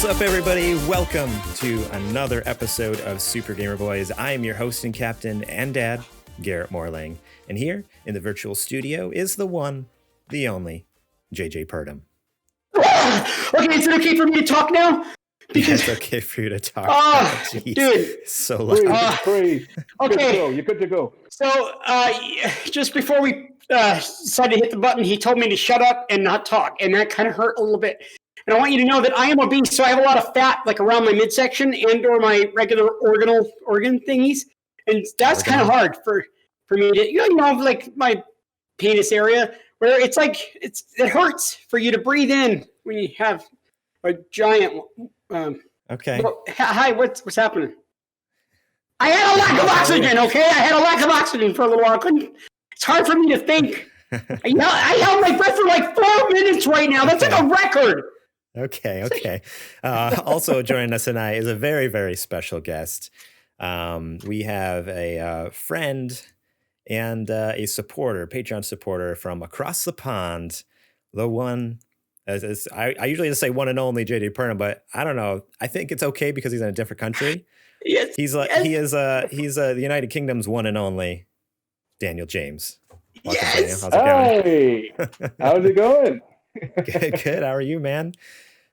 up, everybody? Welcome to another episode of Super Gamer Boys. I am your host and captain and dad, Garrett Morling. And here in the virtual studio is the one, the only, JJ Purdom. Okay, is it okay for me to talk now? Because it's okay for you to talk. Dude. So loud. Free. Okay. You're good to go. So, just before we decided to hit the button, he told me to shut up and not talk, and that kind of hurt a little bit. And I want you to know that I am obese, so I have a lot of fat, like around my midsection and or my regular organ thingies, and that's kind of hard for me to, you know, like my penis area, where it's like it hurts for you to breathe in when you have a giant. Okay. Well, hi, what's happening? I had a lack of oxygen. Okay, I had a lack of oxygen for a little while. It's hard for me to think. I held my breath for like 4 minutes right now. That's like a record. Okay. Also joining us tonight is a very, very special guest. We have a friend and a supporter, Patreon supporter from across the pond, the one. I usually just say one and only JD Purnham, but I don't know. I think it's okay because he's in a different country. Yes, he's the United Kingdom's one and only Daniel James. Welcome, yes. Daniel. How's it going? Hey, how's it going? Good. How are you, man?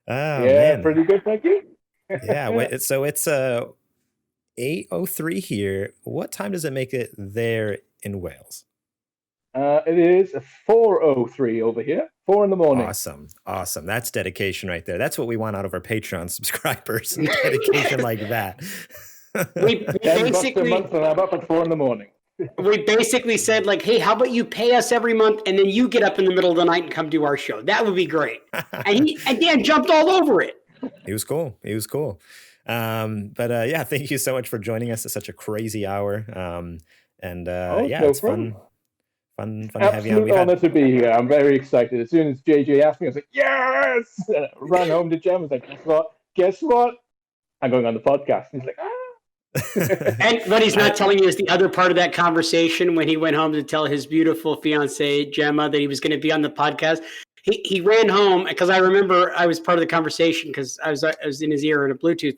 Oh, yeah, man. Pretty good, thank you. Yeah. So it's 8:03 here. What time does it make it there in Wales? It is 4:03 over here. 4 in the morning. Awesome. That's dedication right there. That's what we want out of our Patreon subscribers. Dedication like that. We basically $10 a month, and I'm up at 4 in the morning. We basically said, like, hey, how about you pay us every month and then you get up in the middle of the night and come do our show? That would be great. And Dan jumped all over it. He was cool. But thank you so much for joining us at such a crazy hour. It's fun to have you on. Absolute honor to be here. I'm very excited. As soon as JJ asked me, I was like, yes! And I ran home to Jem. I was like, guess what? I'm going on the podcast. And he's like, And what he's not telling you is the other part of that conversation when he went home to tell his beautiful fiancee Gemma that he was going to be on the podcast. He ran home because I remember I was part of the conversation because I was in his ear on a Bluetooth.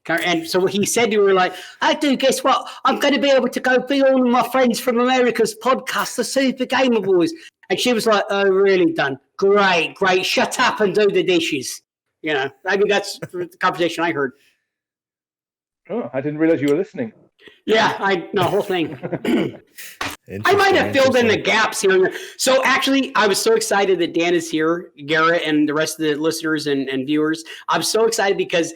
And so he said to her, like, I do, guess what? I'm going to be able to go be all of my friends from America's podcast, the Super Gamer Boys. And she was like, oh, really, done? Great. Shut up and do the dishes. You know, I mean, that's the conversation I heard. oh, I didn't realize you were listening. Yeah, the whole thing. I might have filled in the gaps here and there. So actually, I was so excited that Dan is here, Garrett, and the rest of the listeners and viewers. I'm so excited because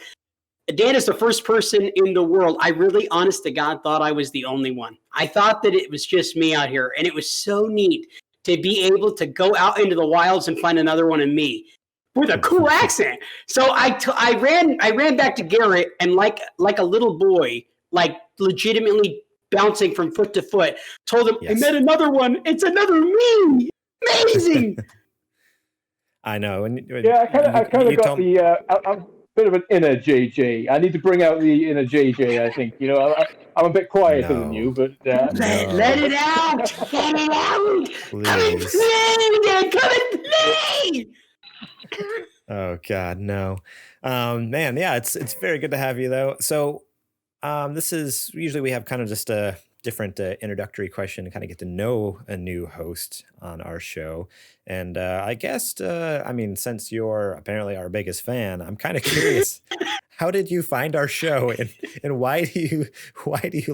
Dan is the first person in the world. I really, honest to God, thought I was the only one. I thought that it was just me out here. And it was so neat to be able to go out into the wilds and find another one of me with a cool accent. So I ran back to Garrett and like a little boy, like legitimately bouncing from foot to foot, told him, yes. I met another one. It's another me. Amazing. I know. Yeah, I kind of got the... bit of an inner JJ. I need to bring out the inner JJ, I think. You know, I'm a bit quieter than you, but... Let it out! Let it out! Please. Come and play! Oh, God, no. Man, yeah, it's very good to have you, though. So this is... Usually we have kind of just a different introductory question to kind of get to know a new host on our show. And I guess, since you're apparently our biggest fan, I'm kind of curious, how did you find our show and why do you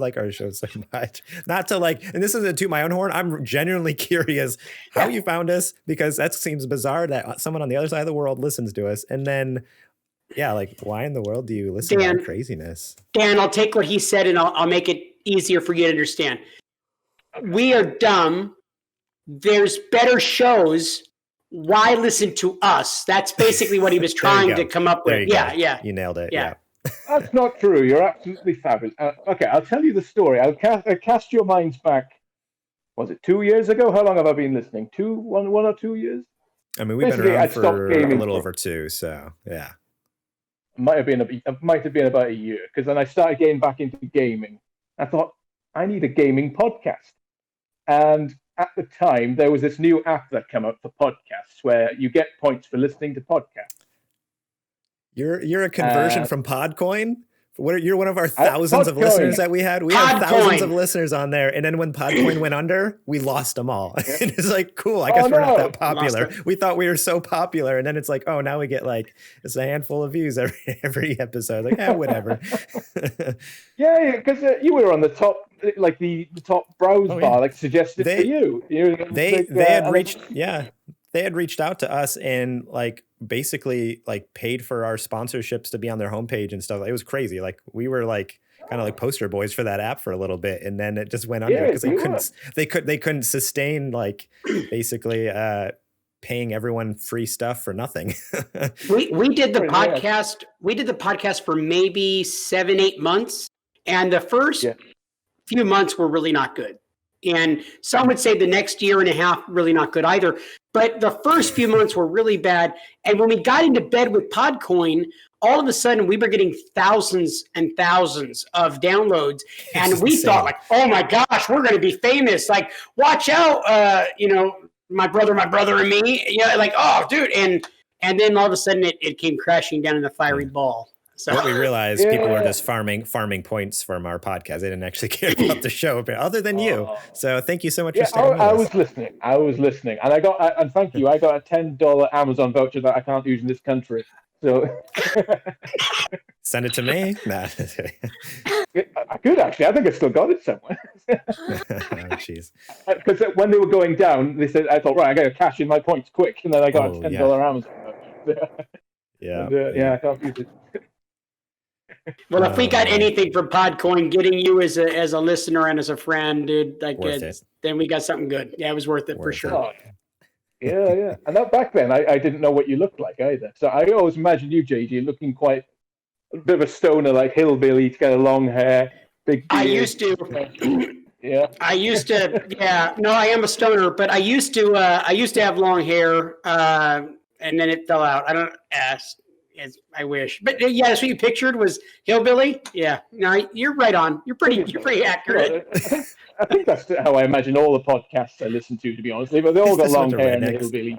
like our show so much? Not to like, and this isn't to my own horn, I'm genuinely curious how you found us, because that seems bizarre that someone on the other side of the world listens to us. And then, yeah, like, why in the world do you listen to our craziness? Dan, I'll take what he said and I'll make it easier for you to understand. We are dumb. There's better shows. Why listen to us? That's basically what he was trying to come up with. Yeah. You nailed it. Yeah. That's not true. You're absolutely fabulous. Okay, I'll tell you the story. I'll cast your minds back. Was it 2 years ago? How long have I been listening? One or 2 years? I mean, we've been around for a little over 2, so yeah. Might have been about a year, because then I started getting back into gaming. I thought, I need a gaming podcast. And at the time, there was this new app that came out for podcasts where you get points for listening to podcasts. You're a conversion from Podcoin. You're one of our thousands of listeners that we had. We had thousands of listeners on there, and then when Podcoin went under, we lost them all. And it's like, cool. I guess we're not that popular. We thought we were so popular, and then it's like, oh, now we get like it's a handful of views every episode. Like, whatever. Yeah, because you were on the top, like the top browse bar, like suggested for you. They had reached, they had reached out to us and like basically like paid for our sponsorships to be on their homepage and stuff. It was crazy. Like we were like kind of like poster boys for that app for a little bit, and then it just went under because they couldn't sustain like basically paying everyone free stuff for nothing. we did the podcast. We did the podcast for maybe 7-8 months, and the first few months were really not good. And some would say the next year and a half, really not good either. But the first few months were really bad. And when we got into bed with Podcoin, all of a sudden we were getting thousands and thousands of downloads. And we thought like, oh my gosh, we're going to be famous. Like, watch out, my brother and me. Yeah, like, oh, dude. And then all of a sudden it came crashing down in a fiery ball. So what we realized, people were just farming points from our podcast. They didn't actually care about the show, other than you. So thank you so much for staying with us. I was listening, and and thank you. I got a $10 Amazon voucher that I can't use in this country. So send it to me. Nah. I could actually. I think I still got it somewhere. Jeez. Because when they were going down, they said, I thought, right, I got to cash in my points quick, and then I got a $10 Amazon voucher. I can't use it. Well, if we got anything from Podcoin, getting you as a listener and as a friend, dude, like then we got something good. Yeah, it was worth it for sure. Oh, yeah. And that back then, I didn't know what you looked like either. So I always imagined you, JG, looking quite a bit of a stoner, like hillbilly, kind of long hair, big beard. I used to. I used to. Yeah. No, I am a stoner, but I used to have long hair, and then it fell out. I don't ask. I wish, but that's what you pictured was hillbilly. Yeah, no, you're right on. You're pretty accurate. I think that's how I imagine all the podcasts I listen to be honest. They all got long hair and hillbilly.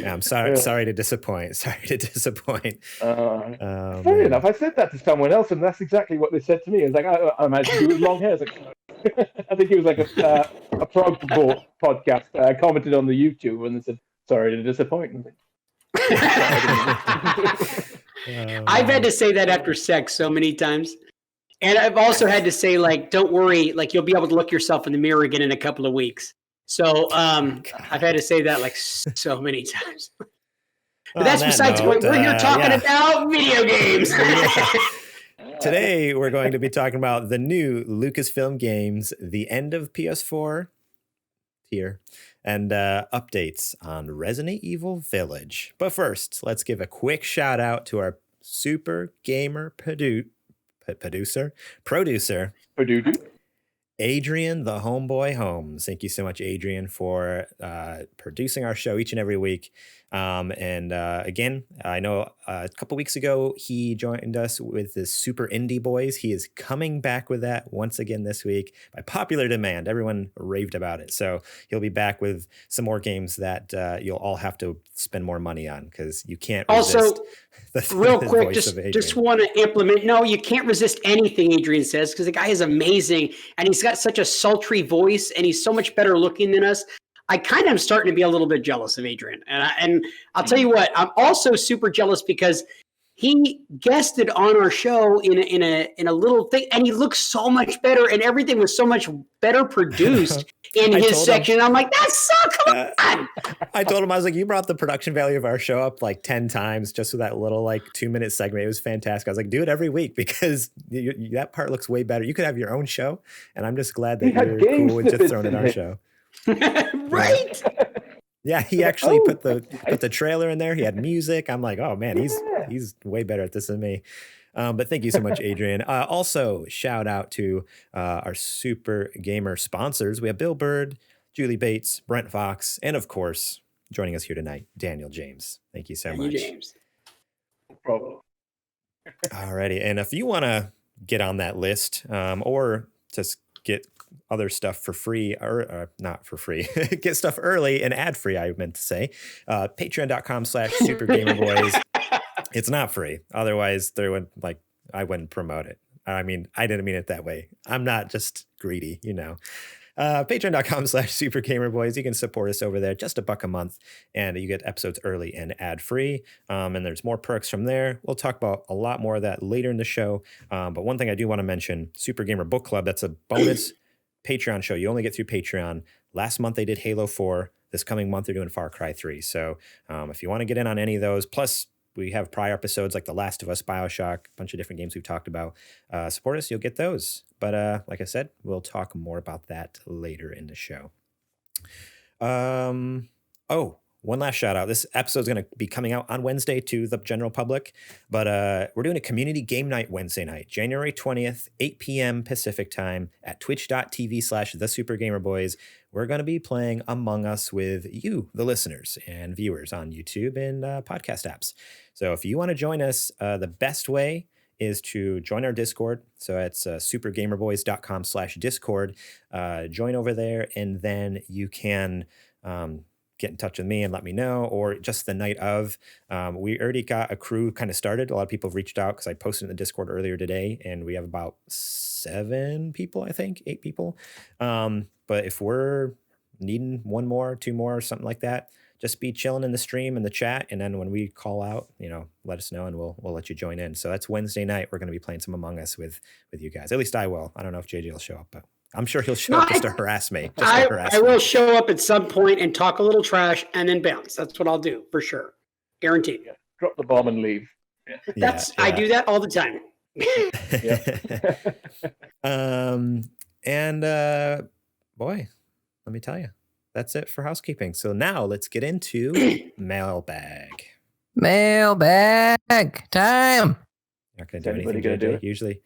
I'm sorry to disappoint. Fair enough. I said that to someone else, and that's exactly what they said to me. It's like I imagine he was long hair. Like, I think it was like a prog podcast. I commented on the YouTube, and they said, sorry to disappoint. I've had to say that after sex so many times. And I've also had to say, like, don't worry, like you'll be able to look yourself in the mirror again in a couple of weeks. So I've had to say that like so many times. But that's besides the point. We're here talking about video games. Today, we're going to be talking about the new Lucasfilm Games, the end of PS4 tier, and updates on Resident Evil Village. But first, let's give a quick shout out to our super gamer producer, Adrian the Homeboy Holmes. Thank you so much, Adrian, for producing our show each and every week. Again, I know a couple weeks ago he joined us with the Super Indie Boys. He is coming back with that once again this week by popular demand. Everyone raved about it. So he'll be back with some more games that you'll all have to spend more money on because you can't resist. Also, real quick, just want to implement. No, you can't resist anything Adrian says because the guy is amazing and he's got such a sultry voice and he's so much better looking than us. I kind of am starting to be a little bit jealous of Adrian. And I'll tell you what, I'm also super jealous because he guested on our show in a little thing, and he looks so much better, and everything was so much better produced in his section. I'm like, that's so come on. I told him, I was like, you brought the production value of our show up like 10 times just with that little like 2-minute segment. It was fantastic. I was like, do it every week because that part looks way better. You could have your own show, and I'm just glad that you're cool with just throwing in our show. Right? Yeah, he actually put the trailer in there. He had music. I'm like, oh man, he's way better at this than me. But thank you so much, Adrian. Also, shout out to our super gamer sponsors. We have Bill Bird, Julie Bates, Brent Fox, and of course, joining us here tonight, Daniel James. Thank you so much. James. No problem. Alrighty, and if you want to get on that list, or just get other stuff for free, or not for free, get stuff early and ad free, I meant to say. Patreon.com/supergamerboys. It's not free. Otherwise, I wouldn't promote it. I mean, I didn't mean it that way. I'm not just greedy, Patreon.com/supergamerboys. You can support us over there, just $1 a month, and you get episodes early and ad free. And there's more perks from there. We'll talk about a lot more of that later in the show. But one thing I do want to mention, Super Gamer Book Club, that's a bonus Patreon show. You only get through Patreon. Last month they did Halo 4. This coming month they're doing Far Cry 3. So if you want to get in on any of those, plus we have prior episodes like The Last of Us, BioShock, a bunch of different games we've talked about. Support us, you'll get those. But like I said, we'll talk more about that later in the show. One last shout out. This episode is going to be coming out on Wednesday to the general public, but we're doing a community game night Wednesday night, January 20th, 8 p.m. Pacific time at twitch.tv/thesupergamerboys. We're going to be playing Among Us with you, the listeners and viewers on YouTube and podcast apps. So if you want to join us, the best way is to join our Discord. So it's supergamerboys.com/Discord. Join over there, and then you can get in touch with me and let me know, or just the night of. We already got a crew kind of started. A lot of people have reached out because I posted in the Discord earlier today, and we have about 7 people, I think, 8 people. But if we're needing 1 more, 2 more, something like that, just be chilling in the stream and the chat, and then when we call out, let us know, and we'll let you join in. So that's Wednesday night. We're going to be playing some Among Us with you guys. At least I will. I don't know if JJ will show up, but I'm sure he'll show up just to harass me. I will show up at some point and talk a little trash and then bounce. That's what I'll do for sure. Guaranteed. Yeah. Drop the bomb and leave. Yeah. I do that all the time. Boy, let me tell you, that's it for housekeeping. So now let's get into mailbag. Mailbag time. Not gonna do anything. Gonna do it? Usually.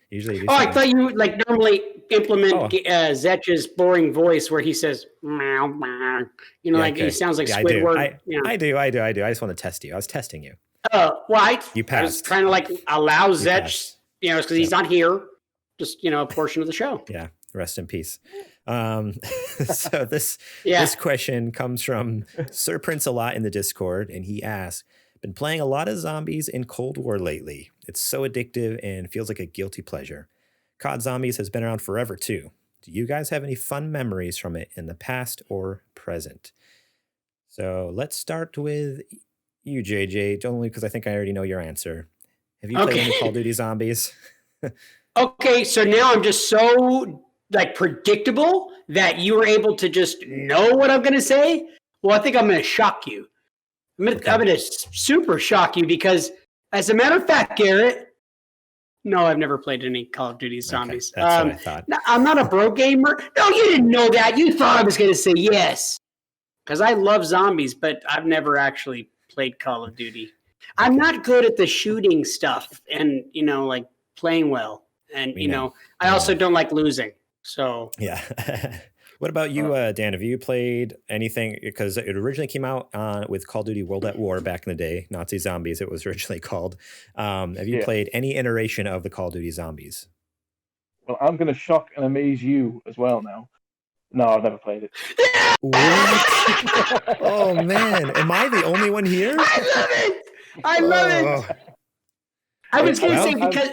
I thought you normally implement Zetch's boring voice where he says meow, meow. He sounds like Squidward. I do. I just want to test you. I was testing you. Oh, well, you passed. I was trying to allow Zetch, because he's not here. Just a portion of the show. Yeah. Rest in peace. So this question comes from Sir Prince a lot in the Discord, and he asks, been playing a lot of zombies in Cold War lately. It's so addictive and feels like a guilty pleasure. COD Zombies has been around forever too. Do you guys have any fun memories from it in the past or present? So let's start with you, JJ, only because I think I already know your answer. Have you played any Call of Duty Zombies? Okay, so now I'm just so predictable that you were able to just know what I'm going to say. Well, I think I'm going to shock you. I'm going to super shock you because, as a matter of fact, Garrett, no, I've never played any Call of Duty Zombies. Okay, that's what I thought. I'm not a bro gamer. No, you didn't know that. You thought I was going to say yes. Because I love zombies, but I've never actually played Call of Duty. I'm not good at the shooting stuff and, playing well. And, I also don't like losing. So yeah. What about you, Dan? Have you played anything? Because it originally came out with Call of Duty World at War back in the day, Nazi Zombies, it was originally called. Have you played any iteration of the Call of Duty Zombies? Well, I'm going to shock and amaze you as well now. No, I've never played it. What? Oh, man. Am I the only one here? I love it. I was going to say because...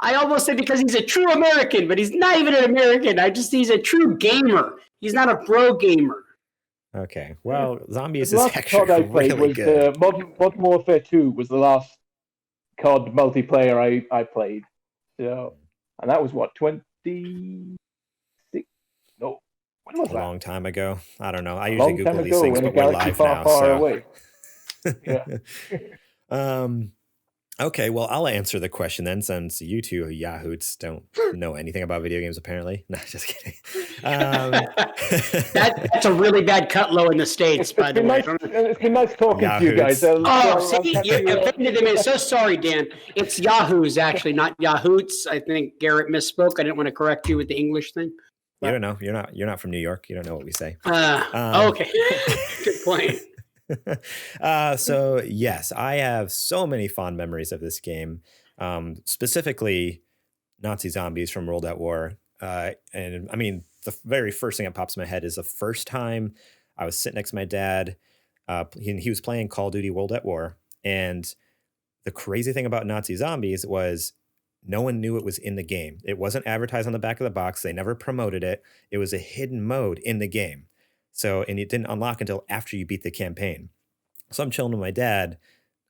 I almost said because he's a true American, but he's not even an American. He's a true gamer. He's not a pro gamer. Okay. Well, Zombies is actually really good. Modern Warfare 2 was the last COD multiplayer I played. So, and that was what, 26? No. When was that? A long time ago. I don't know. I usually Google these things, but we're live now. Far away. Yeah. Okay, well, I'll answer the question then, since you two yahoots don't know anything about video games, apparently. No, just kidding. That's a really bad cut low in the States, by the way. It's been nice talking to you guys. You offended me. So sorry, Dan. It's Yahoos, actually, not Yahoots. I think Garrett misspoke. I didn't want to correct you with the English thing. You don't know. You're not from New York. You don't know what we say. Okay. Good point. So yes, I have so many fond memories of this game, specifically Nazi Zombies from World at War. And I mean, the very first thing that pops in my head is the first time I was sitting next to my dad. He was playing Call of Duty World at War, and the crazy thing about Nazi Zombies was no one knew it was in the game. It wasn't advertised on the back of the box. They never promoted it. It was a hidden mode in the game. So, and it didn't unlock until after you beat the campaign. So I'm chilling with my dad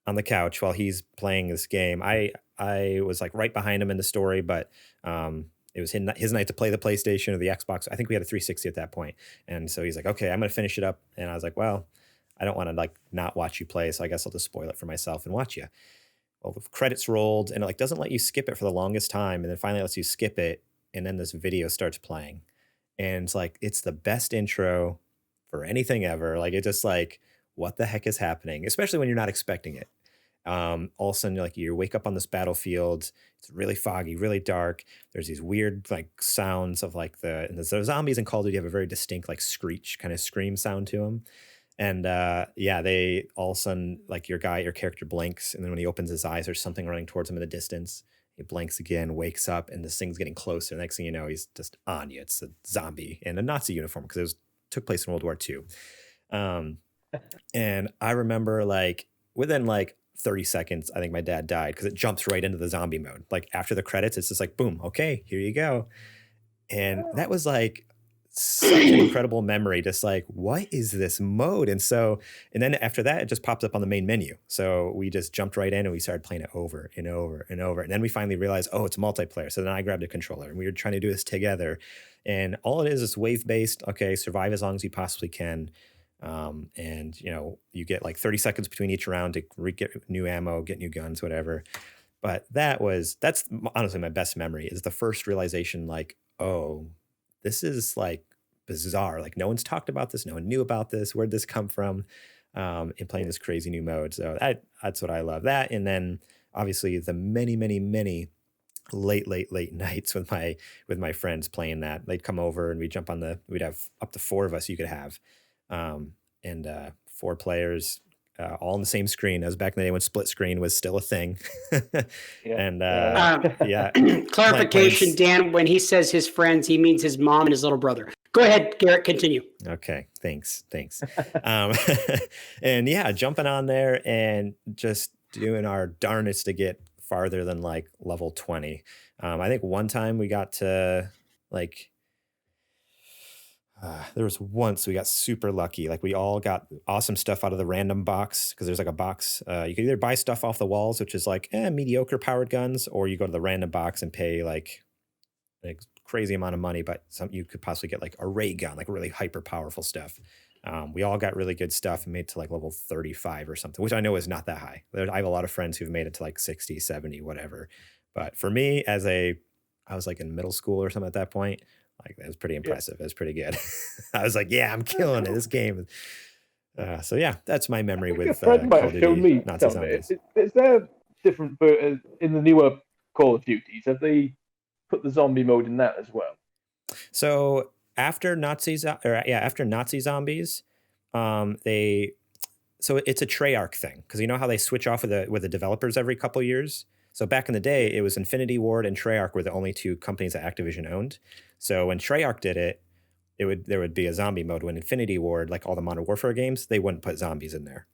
on the couch while he's playing this game. I was like right behind him in the story, but it was his night to play the PlayStation or the Xbox. I think we had a 360 at that point. And so he's like, okay, I'm going to finish it up. And I was like, well, I don't want to like not watch you play. So I guess I'll just spoil it for myself and watch you. Well, the credits rolled and it like doesn't let you skip it for the longest time. And then finally lets you skip it. And then this video starts playing. And it's like, it's the best intro for anything ever. Like, it just like, what the heck is happening? Especially when you're not expecting it. All of a sudden, like you wake up on this battlefield. It's really foggy, really dark. There's these weird like sounds of like the zombies in Call of Duty have a very distinct like screech kind of scream sound to them. And yeah, they all of a sudden like your character blinks, and then when he opens his eyes, there's something running towards him in the distance. He blinks again, wakes up, and this thing's getting closer. Next thing you know, he's just on you. It's a zombie in a Nazi uniform because took place in World War II. And I remember like within like 30 seconds, I think my dad died because it jumps right into the zombie mode. Like after the credits, it's just like, boom, okay, here you go. And that was like such an incredible memory. Just like, what is this mode? And then after that, it just pops up on the main menu. So we just jumped right in and we started playing it over and over and over. And then we finally realized, oh, it's multiplayer. So then I grabbed a controller and we were trying to do this together. And all it is wave-based. Okay, survive as long as you possibly can. And you know, you get like 30 seconds between each round to get new ammo, get new guns, whatever. But that's honestly my best memory is the first realization like, oh, this is like bizarre. Like no one's talked about this. No one knew about this. Where'd this come from? In playing this crazy new mode. So that's what I love. That. And then obviously the many, many, many late nights with my friends playing that. They'd come over and we'd have up to 4 of us you could have. And 4 players, all on the same screen. That was back in the day when split screen was still a thing. And yeah. Clarification, Dan, when he says his friends, he means his mom and his little brother. Go ahead, Garrett, continue. Okay, thanks. And yeah, jumping on there and just doing our darnest to get farther than like level 20. I think one time we got to like, there was once we got super lucky. Like we all got awesome stuff out of the random box because there's like a box. You could either buy stuff off the walls, which is like mediocre powered guns, or you go to the random box and pay like crazy amount of money. But you could possibly get like a ray gun, like really hyper powerful stuff. We all got really good stuff and made it to like level 35 or something, which I know is not that high. I have a lot of friends who've made it to like 60, 70, whatever. But for me, I was like in middle school or something at that point. Like that was pretty impressive. It was pretty good. I was like, yeah, I'm killing it. This game. So yeah, that's my memory with Call of Duty. Nazi Zombies. Is there different in the newer Call of Duties? Have they put the zombie mode in that as well? So after Nazi Zombies, so it's a Treyarch thing because you know how they switch off with the developers every couple years. So back in the day, it was Infinity Ward and Treyarch were the only 2 companies that Activision owned. So when Treyarch did it, there would be a zombie mode. When Infinity Ward, like all the Modern Warfare games, they wouldn't put zombies in there.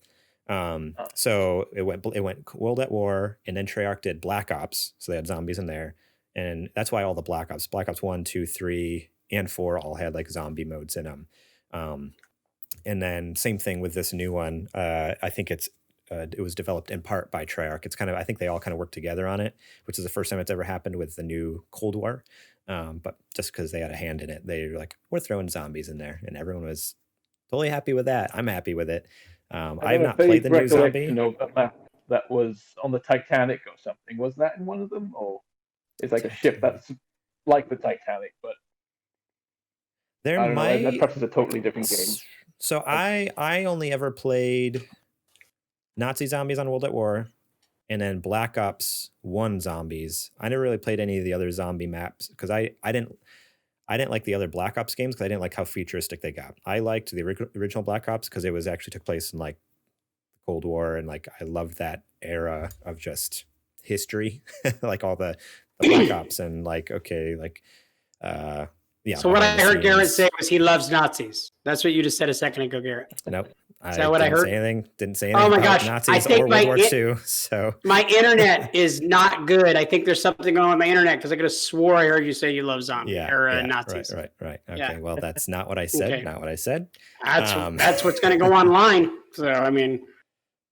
So it went World at War, and then Treyarch did Black Ops, so they had zombies in there, and that's why all the Black Ops 1, 2, 3, and 4 all had like zombie modes in them. And then same thing with this new one. I think it was developed in part by Treyarch. It's I think they all kind of work together on it, which is the first time it's ever happened with the new Cold War. But just because they had a hand in it, they were like, we're throwing zombies in there. And everyone was totally happy with that. I'm happy with it. I have not played the new zombie. A map that was on the Titanic or something. Was that in one of them? Or it's like a ship that's like the Titanic, but that perhaps is a totally different game. So I only ever played Nazi Zombies on World at War, and then Black Ops 1 Zombies. I never really played any of the other zombie maps because I didn't like the other Black Ops games because I didn't like how futuristic they got. I liked the original Black Ops because it was actually took place in like Cold War, and like I loved that era of just history, like all the Black Ops and like Yeah. So what I heard Garrett say was he loves Nazis. That's what you just said a second ago, Garrett. Nope. Is that what I heard? Didn't say anything Oh my about gosh. Nazis or World War II. So my internet is not good. I think there's something going on with my internet because I could have swore I heard you say you love zombies or Nazis. Right. Okay. Well, that's not what I said. Okay. Not what I said. That's what's going to go online. So I mean,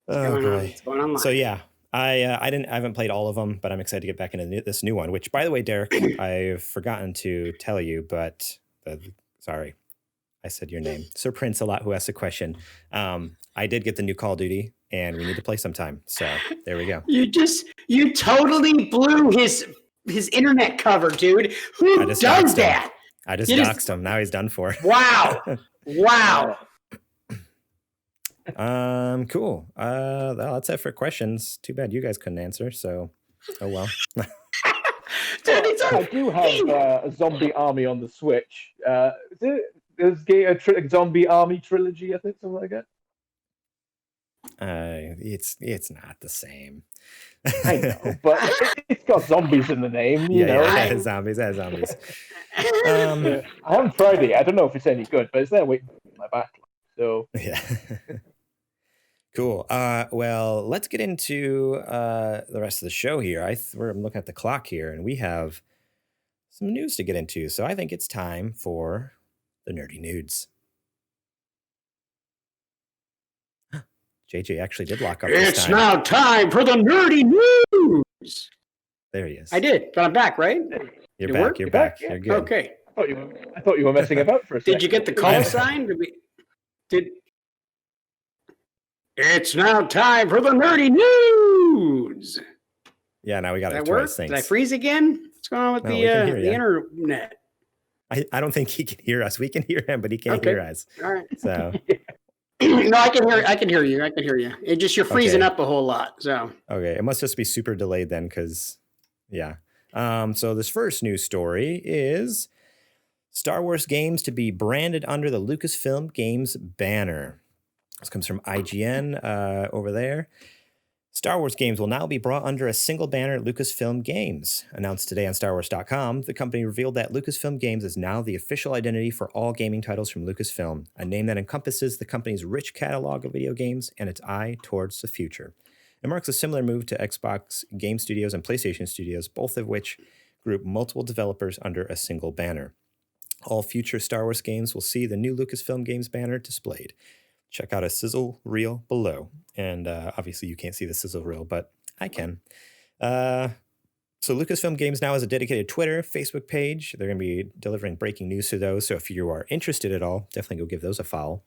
what's going online. So yeah, I haven't played all of them, but I'm excited to get back into this new one. Which, by the way, Derek, I've forgotten to tell you, but sorry. I said your name. Sir Prince a lot, who asked a question. I did get the new Call of Duty, and we need to play sometime. So there we go. You totally blew his internet cover, dude. Who does that? I just doxed him. Now he's done for. Wow. Cool. That's it for questions. Too bad you guys couldn't answer. So, oh well. Dude, I do have a zombie army on the Switch. There's a zombie army trilogy, I think, something like that. It's not the same. I know, but it's got zombies in the name. You know, it has zombies. I haven't tried it. I don't know if it's any good, but it's there waiting for my backlog. So yeah. Cool. Well, let's get into the rest of the show here. I'm looking at the clock here, and we have some news to get into. So I think it's time for the nerdy nudes. JJ actually did lock up this time. It's now time for the nerdy news. There he is. I did, but I'm back, right? You're back. You're back. You're good. Okay. I thought you were messing about for a second. Did you get the call sign? It's now time for the nerdy news. Yeah, now we got it twice. Did I freeze again? What's going on with the internet? I don't think he can hear us. We can hear him, but he can't hear us. All right. So no, I can hear you. It's just you're freezing up a whole lot. So okay, it must just be super delayed then, because yeah. So this first news story is Star Wars games to be branded under the Lucasfilm Games banner. This comes from IGN over there. Star Wars games will now be brought under a single banner at Lucasfilm Games. Announced today on StarWars.com, the company revealed that Lucasfilm Games is now the official identity for all gaming titles from Lucasfilm, a name that encompasses the company's rich catalog of video games and its eye towards the future. It marks a similar move to Xbox Game Studios and PlayStation Studios, both of which group multiple developers under a single banner. All future Star Wars games will see the new Lucasfilm Games banner displayed. Check out a sizzle reel below. And obviously you can't see the sizzle reel, but I can. So Lucasfilm Games now has a dedicated Twitter, Facebook page. They're going to be delivering breaking news to those. So if you are interested at all, definitely go give those a follow.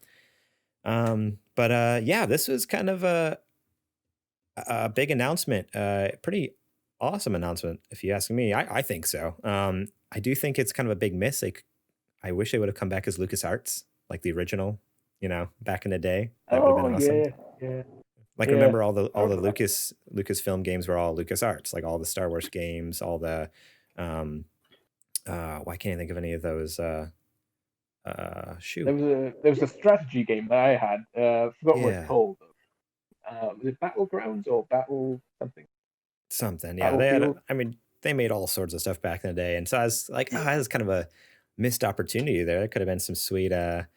Yeah, this was kind of a big announcement. Pretty awesome announcement, if you ask me. I think so. I do think it's kind of a big miss. I wish they would have come back as LucasArts, like the original. Back in the day, that would have been awesome. Yeah. Remember all the Lucasfilm games were all LucasArts, like all the Star Wars games, all the why can't I think of any of those? Shoot. There was a strategy game that I had. Forgot what it's called. Was it Battlegrounds or Battle something? Something, yeah. They made all sorts of stuff back in the day, and so I was like, that was kind of a missed opportunity there. It could have been some sweet I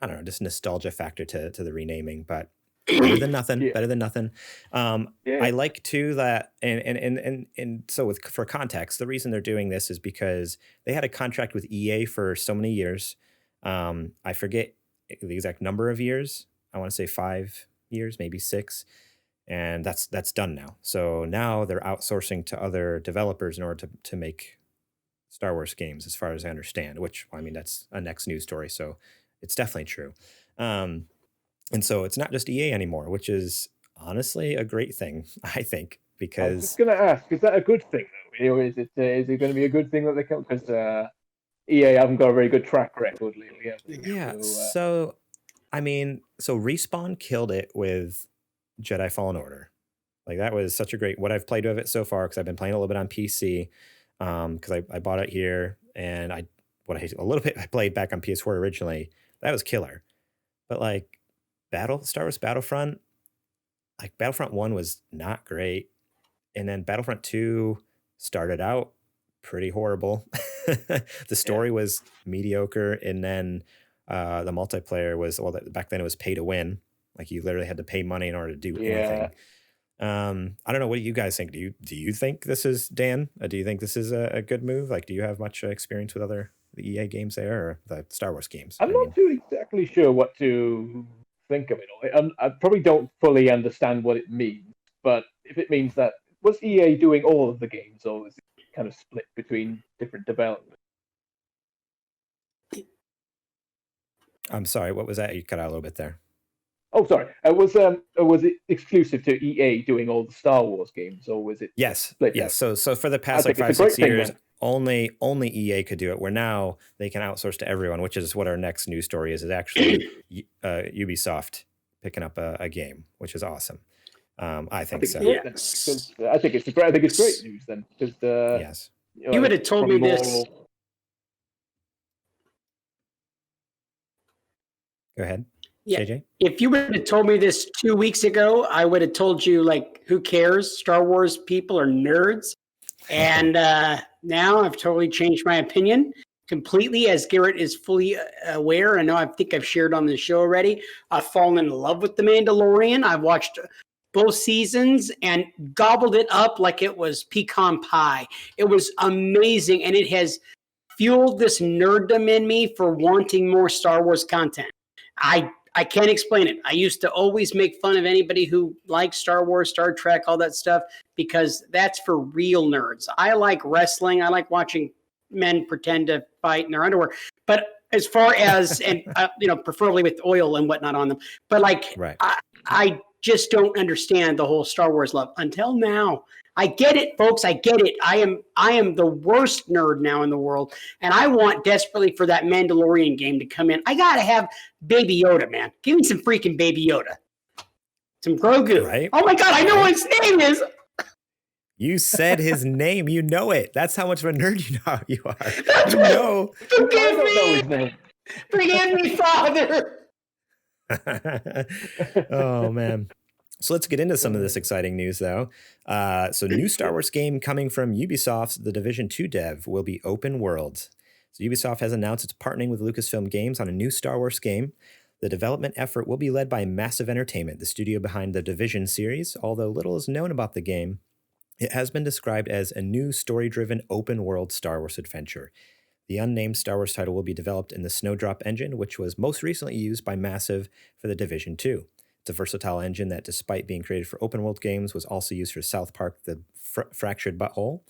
don't know, just nostalgia factor to the renaming, but better than nothing. I like too that, and so for context, the reason they're doing this is because they had a contract with EA for so many years. I forget the exact number of years. I want to say 5 years, maybe 6. And that's done now. So now they're outsourcing to other developers in order to make Star Wars games, as far as I understand, which, that's a next news story. So it's definitely true. And so it's not just EA anymore, which is honestly a great thing, I think, because I was just going to ask, is that a good thing? Or is it going to be a good thing that they come? Because EA haven't got a very good track record lately. Yeah. So Respawn killed it with Jedi Fallen Order. Like, that was such a great, what I've played of it so far, because I've been playing a little bit on PC, because I bought it here, and I played back on PS4 originally. That was killer. But like Star Wars Battlefront, like Battlefront 1 was not great. And then Battlefront 2 started out pretty horrible. The story was mediocre, and then the multiplayer was, well, back then it was pay to win. Like you literally had to pay money in order to do anything. I don't know. What do you guys think? Do you think this is, Dan? Do you think this is a good move? Like, do you have much experience with the EA games there, or the Star Wars games? I'm not too exactly sure what to think of it. I probably don't fully understand what it means, but if it means that, was EA doing all of the games, or was it kind of split between different developments? I'm sorry, what was that? You cut out a little bit there. Oh, sorry. Was it exclusive to EA doing all the Star Wars games, or was it? Yes. Yes. So for the past like 5-6 years, only EA could do it. Where now they can outsource to everyone, which is what our next news story is. Is actually Ubisoft picking up a game, which is awesome. I think so. Yes. I think it's great news then, because yes, you would have told me this. Go ahead. Yeah. JJ? If you would have told me this 2 weeks ago, I would have told you, like, who cares? Star Wars people are nerds. And now I've totally changed my opinion completely, as Garrett is fully aware. I think I've shared on the show already. I've fallen in love with The Mandalorian. I've watched both seasons and gobbled it up like it was pecan pie. It was amazing, and it has fueled this nerddom in me for wanting more Star Wars content. I can't explain it. I used to always make fun of anybody who likes Star Wars, Star Trek, all that stuff, because that's for real nerds. I like wrestling. I like watching men pretend to fight in their underwear. But as far as, and preferably with oil and whatnot on them. But right. I just don't understand the whole Star Wars love until now. I get it, folks. I get it. I am the worst nerd now in the world, and I want desperately for that Mandalorian game to come in. I gotta have Baby Yoda, man. Give me some freaking Baby Yoda. Some Grogu. Right? Oh my God, I know what his name is. You said his name. You know it. That's how much of a nerd you are. That's Forgive me. Forgive me, Father. Oh man. So let's get into some of this exciting news, though. So new Star Wars game coming from Ubisoft's The Division 2 dev will be open world. So Ubisoft has announced it's partnering with Lucasfilm Games on a new Star Wars game. The development effort will be led by Massive Entertainment, the studio behind the Division series. Although little is known about the game, it has been described as a new story-driven open-world Star Wars adventure. The unnamed Star Wars title will be developed in the Snowdrop engine, which was most recently used by Massive for the Division 2. It's a versatile engine that, despite being created for open-world games, was also used for South Park, The Fractured Butthole,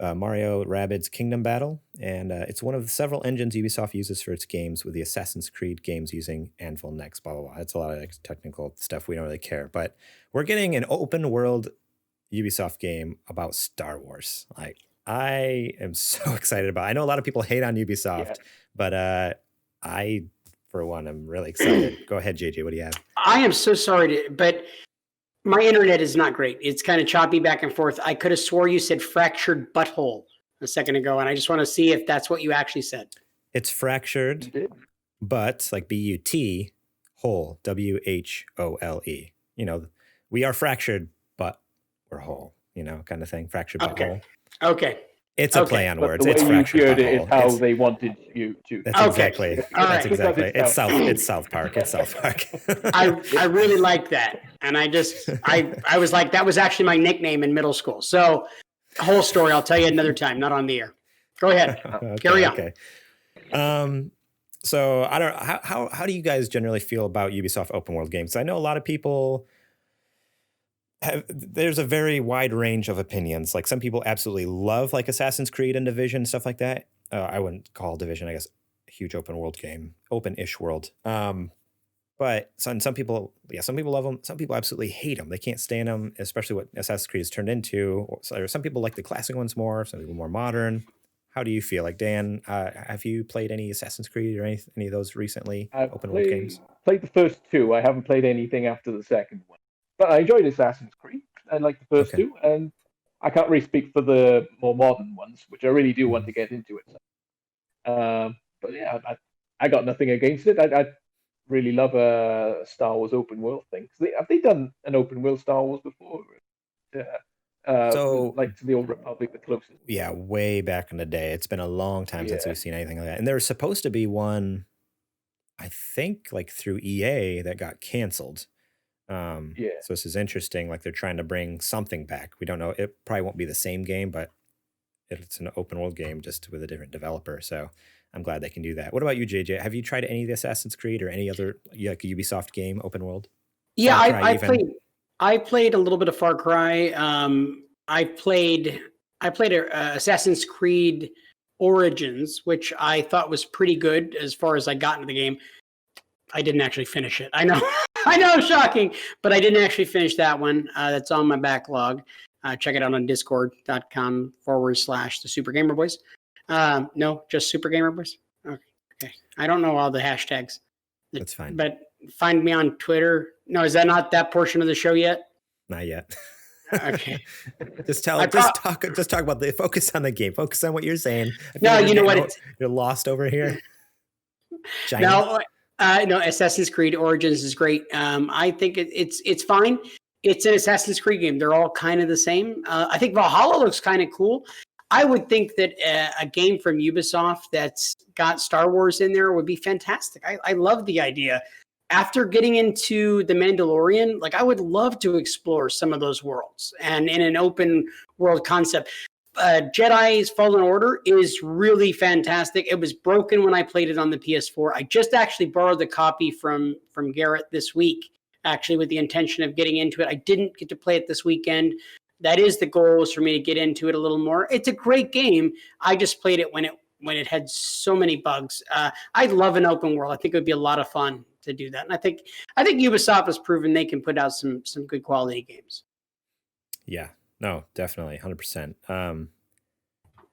Mario Rabbids Kingdom Battle, and it's one of the several engines Ubisoft uses for its games, with the Assassin's Creed games using Anvil Next, blah, blah, blah. It's a lot of technical stuff. We don't really care, but we're getting an open-world Ubisoft game about Star Wars. I am so excited about it. I know a lot of people hate on Ubisoft, but I, for one, I'm really excited. Go ahead, JJ. What do you have? I am so sorry, but my internet is not great. It's kind of choppy back and forth. I could have swore you said fractured butthole a second ago, and I just want to see if that's what you actually said. It's fractured, but like B-U-T, whole, W-H-O-L-E. We are fractured, but we're whole, kind of thing. Fractured butthole. Okay. It's a play on words. The it's way fractured you heard butthole. it is how they wanted you to. That's exactly. All that's right. exactly. It's South Park. It's South Park. I really like that, and I was like, that was actually my nickname in middle school. So, the whole story I'll tell you another time, not on the air. Go ahead. Carry on. Okay. So I don't know, how do you guys generally feel about Ubisoft open world games? I know a lot of people there's a very wide range of opinions. Like some people absolutely love like Assassin's Creed and Division, stuff like that. I wouldn't call Division, I guess, a huge open world game, open-ish world. But some people love them. Some people absolutely hate them. They can't stand them, especially what Assassin's Creed has turned into. Or some people like the classic ones more, some people more modern. How do you feel? Like, Dan, have you played any Assassin's Creed or any of those recently, open world games? Played the first two. I haven't played anything after the second one. But I enjoyed Assassin's Creed. I like the first two. And I can't really speak for the more modern ones, which I really do want to get into it. But yeah, I got nothing against it. I really love a Star Wars open world thing. Have they done an open world Star Wars before? So, like to the Old Republic, the closest. yeah, way back in the day. It's been a long time since Yeah. we've seen anything like that. And there was supposed to be one, I think, like through EA that got canceled. Yeah. So this is interesting. Like they're trying to bring something back. We don't know. It probably won't be the same game, but it's an open world game just with a different developer. So I'm glad they can do that. What about you, JJ? Have you tried any of the Assassin's Creed or any other like Ubisoft game, open world? Yeah, Far Cry I even? played. I played a little bit of Far Cry. I played Assassin's Creed Origins, which I thought was pretty good as far as I got into the game. I didn't actually finish it. I know, I know, shocking, but I didn't actually finish that one. That's on my backlog. Check it out on discord.com/the Super Gamer Boys. No, just Super Gamer Boys. Okay. I don't know all the hashtags. That's fine. But find me on Twitter. No, is that not that portion of the show yet? Not yet. Okay. Just talk about the focus on the game. Focus on what you're saying. No, you know what? You're lost over here. No, Assassin's Creed Origins is great. I think it's fine. It's an Assassin's Creed game. They're all kind of the same. I think Valhalla looks kind of cool. I would think that a game from Ubisoft that's got Star Wars in there would be fantastic. I love the idea. After getting into The Mandalorian, like I would love to explore some of those worlds and in an open world concept. Jedi's Fallen Order is really fantastic. It was broken when I played it on the PS4. I just actually borrowed the copy from Garrett this week, actually with the intention of getting into it. I didn't get to play it this weekend. That is the goal, is for me to get into it a little more. It's a great game. I just played it when it had so many bugs. I love an open world. I think it would be a lot of fun to do that. And I think Ubisoft has proven they can put out some good quality games. Yeah, no, definitely, 100%.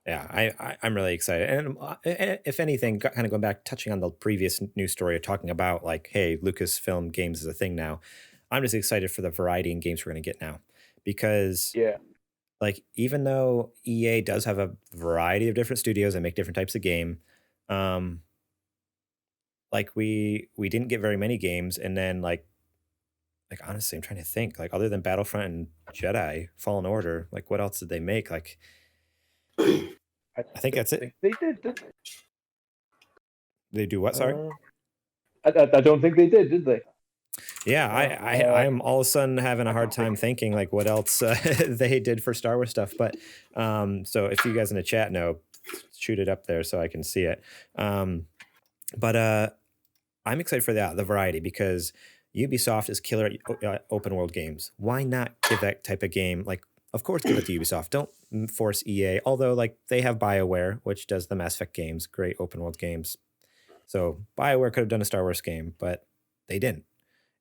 Yeah, I'm really excited. And if anything, kind of going back, touching on the previous news story, talking about like, hey, Lucasfilm Games is a thing now. I'm just excited for the variety in games we're going to get now, because like even though EA does have a variety of different studios that make different types of game, like we didn't get very many games, and then like honestly, I'm trying to think, like other than Battlefront and Jedi Fallen Order, like what else did they make? Like I think that's it. They did, didn't they? They do what? Sorry. I don't think they did they? Yeah, I'm all of a sudden having a hard time thinking like what else they did for Star Wars stuff. But so if you guys in the chat know, shoot it up there so I can see it. But I'm excited for the variety, because Ubisoft is killer at open world games. Why not give that type of game, like, of course, give it to Ubisoft. Don't force EA, although like they have BioWare, which does the Mass Effect games, great open world games. So BioWare could have done a Star Wars game, but they didn't.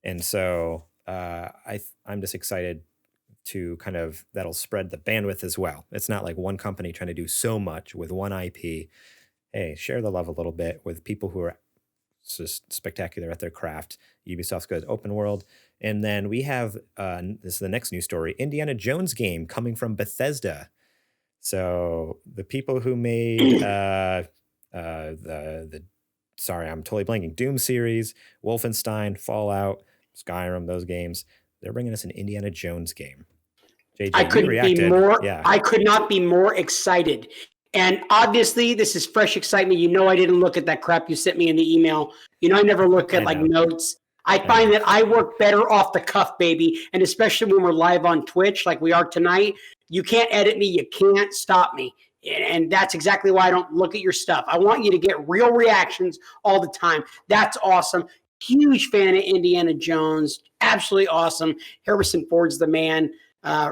And so I'm just excited to kind of, that'll spread the bandwidth as well. It's not like one company trying to do so much with one IP. Hey, share the love a little bit with people who are just spectacular at their craft. Ubisoft's good open world. And then we have, this is the next news story, Indiana Jones game coming from Bethesda. So the people who made sorry, I'm totally blanking, Doom series, Wolfenstein, Fallout, Skyrim, those games, they're bringing us an Indiana Jones game. JJ, I couldn't be more. Yeah. I could not be more excited. And obviously, this is fresh excitement. You know, I didn't look at that crap you sent me in the email. You know, I never look at like notes. I find that I work better off the cuff, baby. And especially when we're live on Twitch, like we are tonight, you can't edit me. You can't stop me. And that's exactly why I don't look at your stuff. I want you to get real reactions all the time. That's awesome. Huge fan of Indiana Jones. Absolutely awesome. Harrison Ford's the man.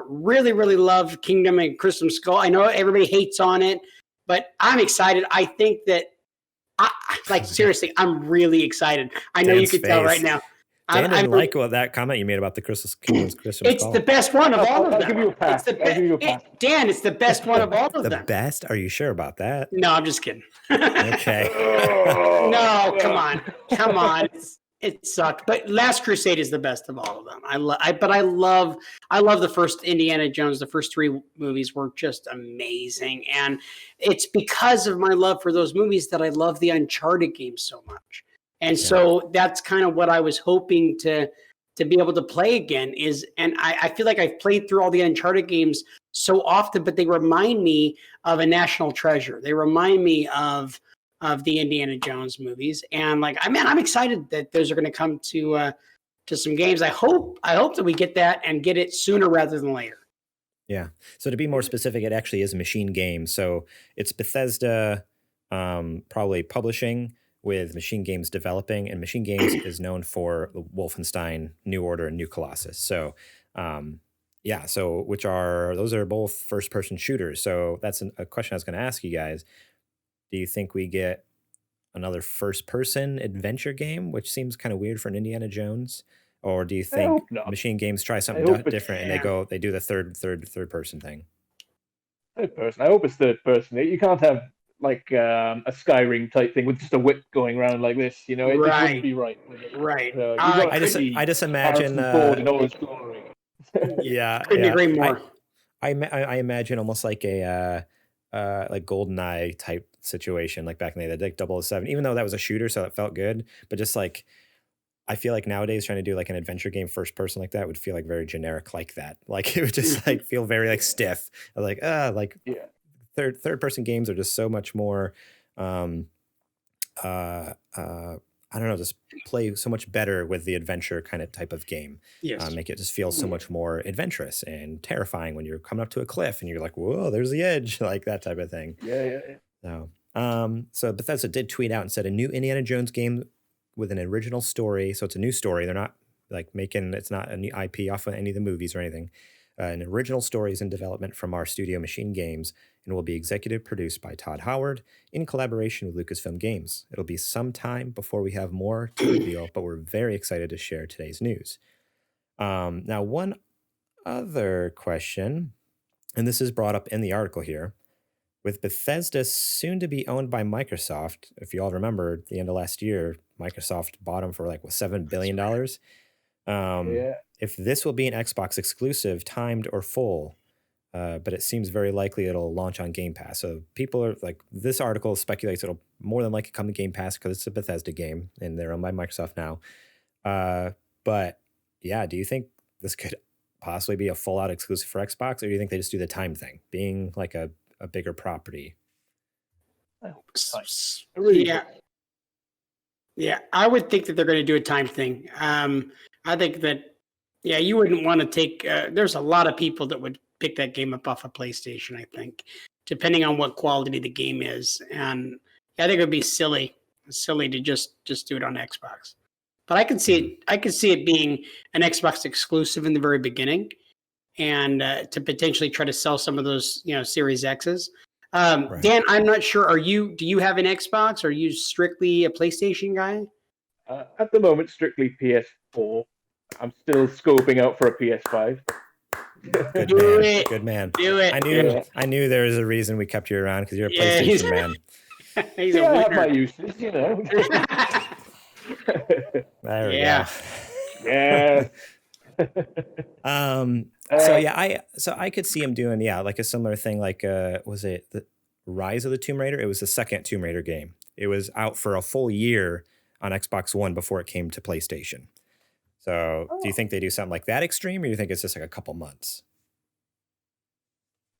Really, really love Kingdom and Crystal Skull. I know everybody hates on it, but I'm excited. I think that, seriously, I'm really excited. I know Dan's you can tell right now. Dan didn't like that comment you made about the Crystal It's the best one of all of them. I'll give you a pass. Dan, it's the best one of all of them. The best? Are you sure about that? No, I'm just kidding. Okay. No, come on. It sucked, but Last Crusade is the best of all of them. I love the first Indiana Jones. The first three movies were just amazing, and it's because of my love for those movies that I love the Uncharted games so much. And so that's kind of what I was hoping to to be able to play again and I feel like I've played through all the Uncharted games so often, but they remind me of a national treasure. They remind me of the Indiana Jones movies. And like, I'm excited that those are going to come to some games. I hope that we get that and get it sooner rather than later. Yeah. So to be more specific, it actually is a Machine Games. So it's Bethesda probably publishing with Machine Games developing, and Machine Games is known for Wolfenstein, New Order, and New Colossus. So yeah, so those are both first-person shooters. So that's a question I was going to ask you guys. Do you think we get another first-person adventure game, which seems kind of weird for an Indiana Jones? Or do you think Machine Games try something different and they do the third person thing? Third person. I hope it's third person. You can't have like a Skyrim type thing with just a whip going around like this. You know, it just wouldn't be right. Right. I just imagine in all his glory. Yeah, couldn't agree more. I imagine almost like a like GoldenEye type situation, like back in the day, like 007. Even though that was a shooter, so it felt good, but just like I feel like nowadays trying to do like an adventure game first person like that would feel like very generic like that. Like it would just like feel very like stiff. Like third person games are just so much more I don't know, just play so much better with the adventure kind of type of game. Yes. Make it just feel so much more adventurous and terrifying when you're coming up to a cliff and you're like, whoa, there's the edge, like that type of thing. Yeah. So Bethesda did tweet out and said a new Indiana Jones game with an original story. So it's a new story. They're not like it's not a new IP off of any of the movies or anything. An original story is in development from our studio Machine Games and will be executive produced by Todd Howard in collaboration with Lucasfilm Games. It'll be some time before we have more to reveal, but we're very excited to share today's news. Now, one other question, and this is brought up in the article here, with Bethesda soon to be owned by Microsoft. If you all remember, at the end of last year, Microsoft bought them for like $7 billion. If this will be an Xbox exclusive, timed or full, but it seems very likely it'll launch on Game Pass. So people are like, this article speculates it'll more than likely come to Game Pass because it's a Bethesda game and they're owned by Microsoft now. But yeah, do you think this could possibly be a full out exclusive for Xbox, or do you think they just do the time thing, being like a bigger property? I hope it's really yeah, I would think that they're going to do a time thing. I think that, you wouldn't want to take, there's a lot of people that would pick that game up off a PlayStation, I think, depending on what quality the game is. And I think it would be silly to just do it on Xbox. But I could see it being an Xbox exclusive in the very beginning, and to potentially try to sell some of those, Series X's. Right. Dan, I'm not sure. Do you have an Xbox? Or are you strictly a PlayStation guy? At the moment, strictly PS4. I'm still scoping out for a PS5. Good man. Do it. I knew there was a reason we kept you around, because you're a PlayStation man. He's a winner. I have my uses, There we go. Yeah. So I could see him doing like a similar thing, like was it the Rise of the Tomb Raider? It was the second Tomb Raider game. It was out for a full year on Xbox One before it came to PlayStation. So do you think they do something like that extreme, or do you think it's just like a couple months?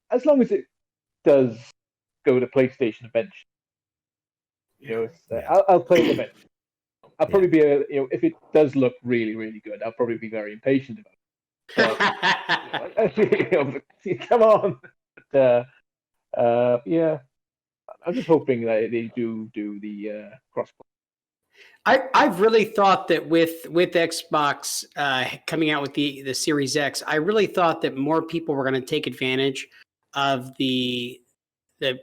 As long as it does go to PlayStation eventually. I'll play it eventually. I'll probably be if it does look really, really good, I'll probably be very impatient about it. Come on. But, I'm just hoping that they do the cross-play. I've really thought that with Xbox coming out with the Series X, I really thought that more people were going to take advantage of the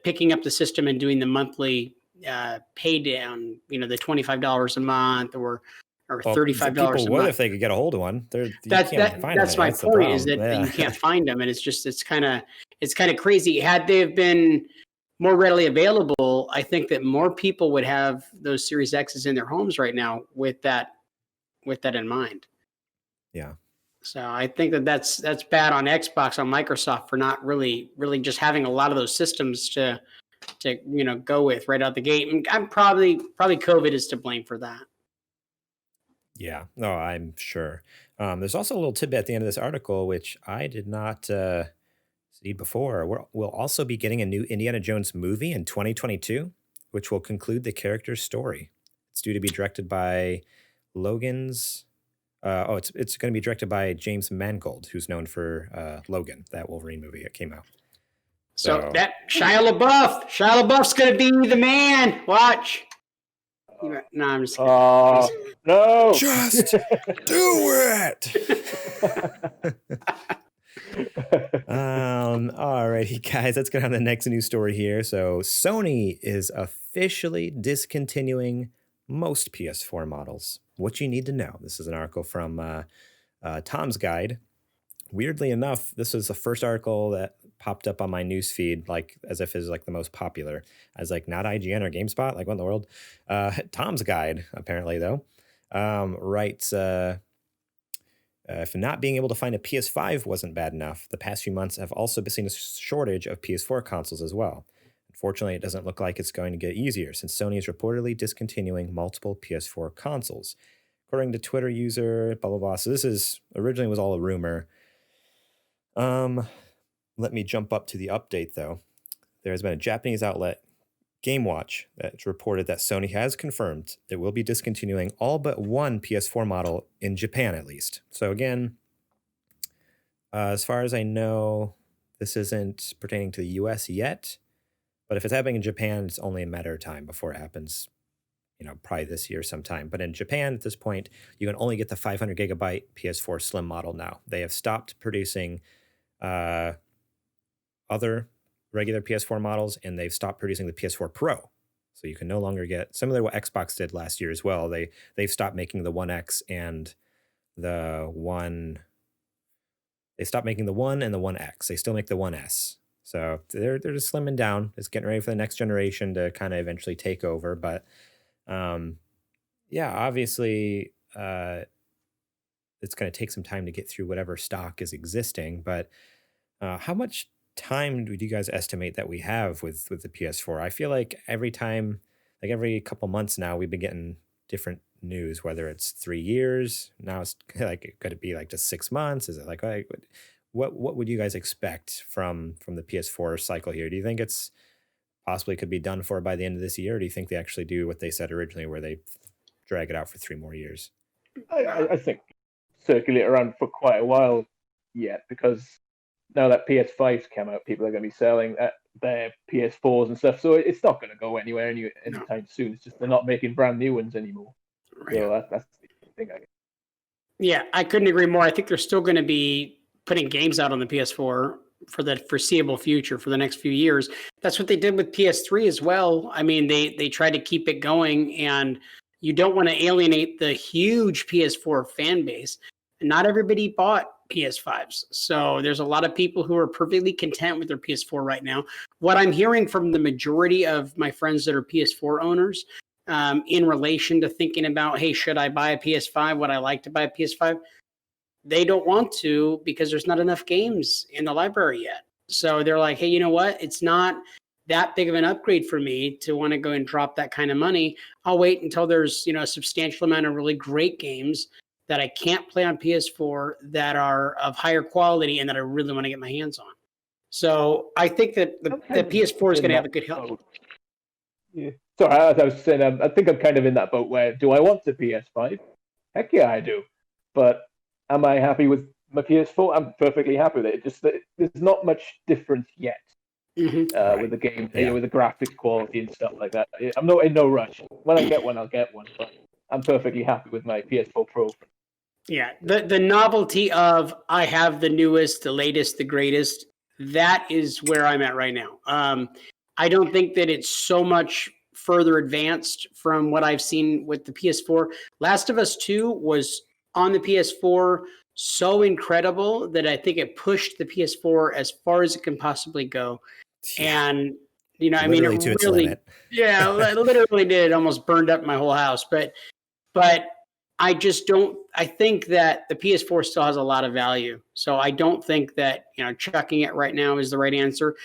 picking up the system and doing the monthly pay down, the $25 a month or $35 a month. People would if they could get a hold of one. That's my point, is that you can't find them, and it's kind of crazy. Had they have been more readily available, I think that more people would have those Series X's in their homes right now with that in mind. Yeah. So I think that's bad on Xbox, on Microsoft, for not really just having a lot of those systems to go with right out the gate. And I'm probably COVID is to blame for that. Yeah, no, I'm sure. There's also a little tidbit at the end of this article, which I did not see before. We'll also be getting a new Indiana Jones movie in 2022, which will conclude the character's story. It's due to be directed by Logan's. It's going to be directed by James Mangold, who's known for Logan, that Wolverine movie that came out. So that Shia LaBeouf's going to be the man. Watch. No, I'm just kidding. No. Just do it. Alrighty, guys, let's get on to the next news story here. So Sony is officially discontinuing most PS4 models. What you need to know. This is an article from Tom's Guide. Weirdly enough, this was the first article that popped up on my news feed, like as if it's like the most popular. I was like, not IGN or GameSpot, like what in the world? Tom's Guide, apparently though, writes, if not being able to find a PS5 wasn't bad enough, the past few months have also seen a shortage of PS4 consoles as well. Unfortunately, it doesn't look like it's going to get easier since Sony is reportedly discontinuing multiple PS4 consoles. According to Twitter user, blah, blah, blah. So this is originally was all a rumor. Let me jump up to the update, though. There has been a Japanese outlet, GameWatch, that's reported that Sony has confirmed it will be discontinuing all but one PS4 model in Japan, at least. So again, as far as I know, this isn't pertaining to the US yet, but if it's happening in Japan, it's only a matter of time before it happens, probably this year sometime. But in Japan, at this point, you can only get the 500 gigabyte PS4 Slim model now. They have stopped producing other regular PS4 models, and they've stopped producing the PS4 Pro. So you can no longer get, similar to what Xbox did last year as well. They've stopped making the One X and the One. They stopped making the One and the One X. They still make the One S. So they're just slimming down. It's getting ready for the next generation to kind of eventually take over. But obviously it's going to take some time to get through whatever stock is existing. But how much time do you guys estimate that we have with the PS4? I feel like every couple months now, we've been getting different news, whether it's 3 years. Now it's like, could it be like just 6 months? Is it like what would you guys expect from the PS4 cycle here? Do you think it's possibly could be done for by the end of this year? Or do you think they actually do what they said originally, where they drag it out for 3 more years? I think circulate around for quite a while yet, because now that PS5's come out, people are going to be selling their PS4s and stuff. So it's not going to go anywhere anytime soon. It's just they're not making brand new ones anymore. Right. So that's the thing, I guess. Yeah, I couldn't agree more. I think they're still going to be putting games out on the PS4 for the foreseeable future, for the next few years. That's what they did with PS3 as well. I mean, they tried to keep it going, and you don't want to alienate the huge PS4 fan base. Not everybody bought PS5s. So there's a lot of people who are perfectly content with their PS4 right now. What I'm hearing from the majority of my friends that are PS4 owners, in relation to thinking about, hey, should I buy a PS5? Would I like to buy a PS5? They don't want to, because there's not enough games in the library yet. So they're like, hey, you know what? It's not that big of an upgrade for me to want to go and drop that kind of money. I'll wait until there's, a substantial amount of really great games that I can't play on PS4 that are of higher quality and that I really want to get my hands on. So I think that the PS4 is going to have a good help. Yeah. Sorry, as I was saying, I think I'm kind of in that boat where, do I want the PS5? Heck yeah, I do. But am I happy with my PS4? I'm perfectly happy with it. Just that there's not much difference yet with the game, with the graphics quality and stuff like that. I'm not in no rush. When I get one, I'll get one. But I'm perfectly happy with my PS4 Pro. Yeah, the novelty of I have the newest, the latest, the greatest, that is where I'm at right now. I don't think that it's so much further advanced from what I've seen with the PS4. Last of Us 2 was on the PS4 so incredible that I think it pushed the PS4 as far as it can possibly go. And, literally it really, literally did. It almost burned up my whole house. But I just don't, I think that the PS4 still has a lot of value. So I don't think that, chucking it right now is the right answer.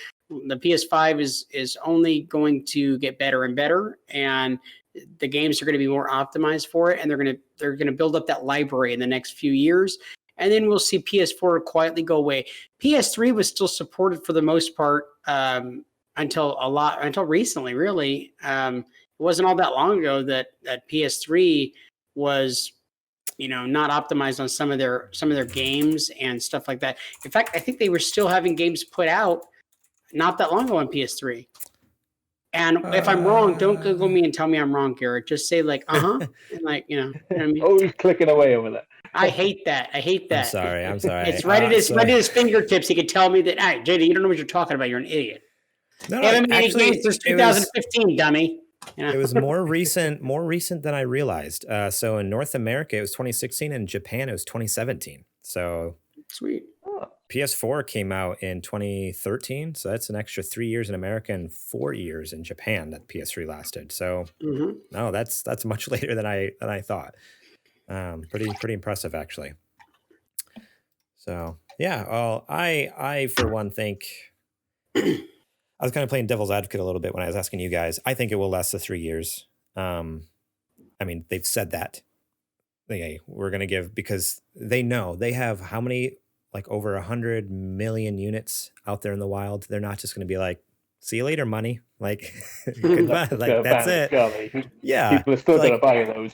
The PS5 is only going to get better and better. And the games are going to be more optimized for it, and they're going to build up that library in the next few years, and then we'll see PS4 quietly go away. PS3 was still supported for the most part until recently. Really, it wasn't all that long ago that PS3 was not optimized on some of their games and stuff like that. In fact, I think they were still having games put out not that long ago on PS3. And if I'm wrong, don't Google me and tell me I'm wrong, Garrett. Just say like, and like, you know what I mean? Oh, he's clicking away over there. I hate that. I'm sorry. It's right at his fingertips. He could tell me that, hey, JD, you don't know what you're talking about. You're an idiot. No, actually, games since 2015, dummy. It was more recent than I realized. So in North America, it was 2016. In Japan, it was 2017. So sweet. PS4 came out in 2013. So that's an extra 3 years in America and 4 years in Japan that PS3 lasted. So no, that's much later than I thought. Pretty impressive, actually. So yeah, well, I for one think. I was kind of playing devil's advocate a little bit when I was asking you guys. I think it will last the 3 years. I mean, they've said that. We're going to give, because they know they have how many, like over 100 million units out there in the wild. They're not just going to be like, see you later, money. Like, goodbye. Like, that's it. Yeah. People are still going to buy those,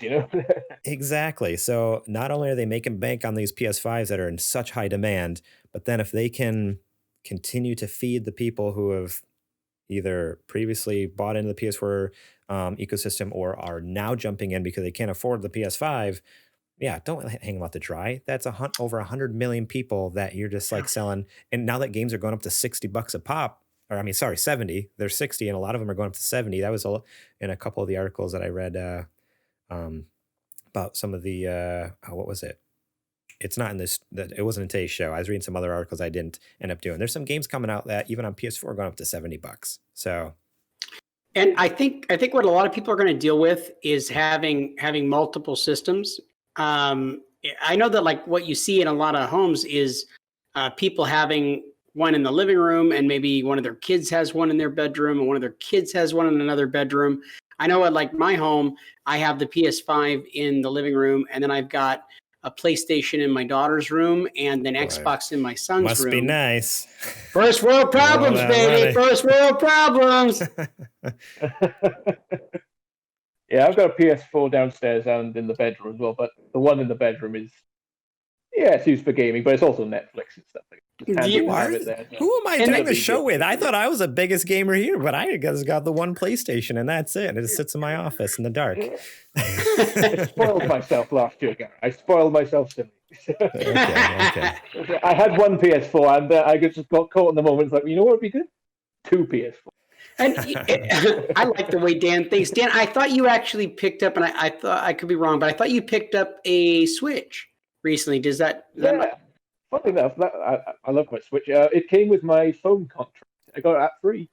Exactly. So not only are they making bank on these PS5s that are in such high demand, but then if they can continue to feed the people who have either previously bought into the PS4 ecosystem or are now jumping in because they can't afford the PS5, don't hang them out to dry. That's over 100 million people that you're just like selling. And now that games are going up to $60 a pop, or I mean, sorry, 70. They're 60, and a lot of them are going up to 70. That was in a couple of the articles that I read about some of the what was it? It's not in this. It wasn't in today's show. I was reading some other articles I didn't end up doing. There's some games coming out that even on PS4 are going up to $70. So, and I think what a lot of people are going to deal with is having multiple systems. I know that like what you see in a lot of homes is people having one in the living room, and maybe one of their kids has one in their bedroom, and one of their kids has one in another bedroom. I know at like my home, I have the PS5 in the living room, and then I've got a PlayStation in my daughter's room, and then Xbox in my son's room. Must be nice. First world problems, baby. First world problems. Yeah, I've got a PS4 downstairs and in the bedroom as well, but the one in the bedroom is, it's used for gaming, but it's also Netflix and stuff like that. Who am I doing the show with? I thought I was the biggest gamer here, but I just got the one PlayStation, and that's it. And it just sits in my office in the dark. I spoiled myself last year, Garrett. I spoiled myself silly. Okay. I had one PS4, and I just got caught in the moment. It's like, you know what would be good? 2 PS4. And I like the way Dan thinks. Dan, I thought you actually picked up, and I thought I could be wrong, but I thought you picked up a Switch recently. Does that? Funny enough, I love my Switch. It came with my phone contract. I got it at free.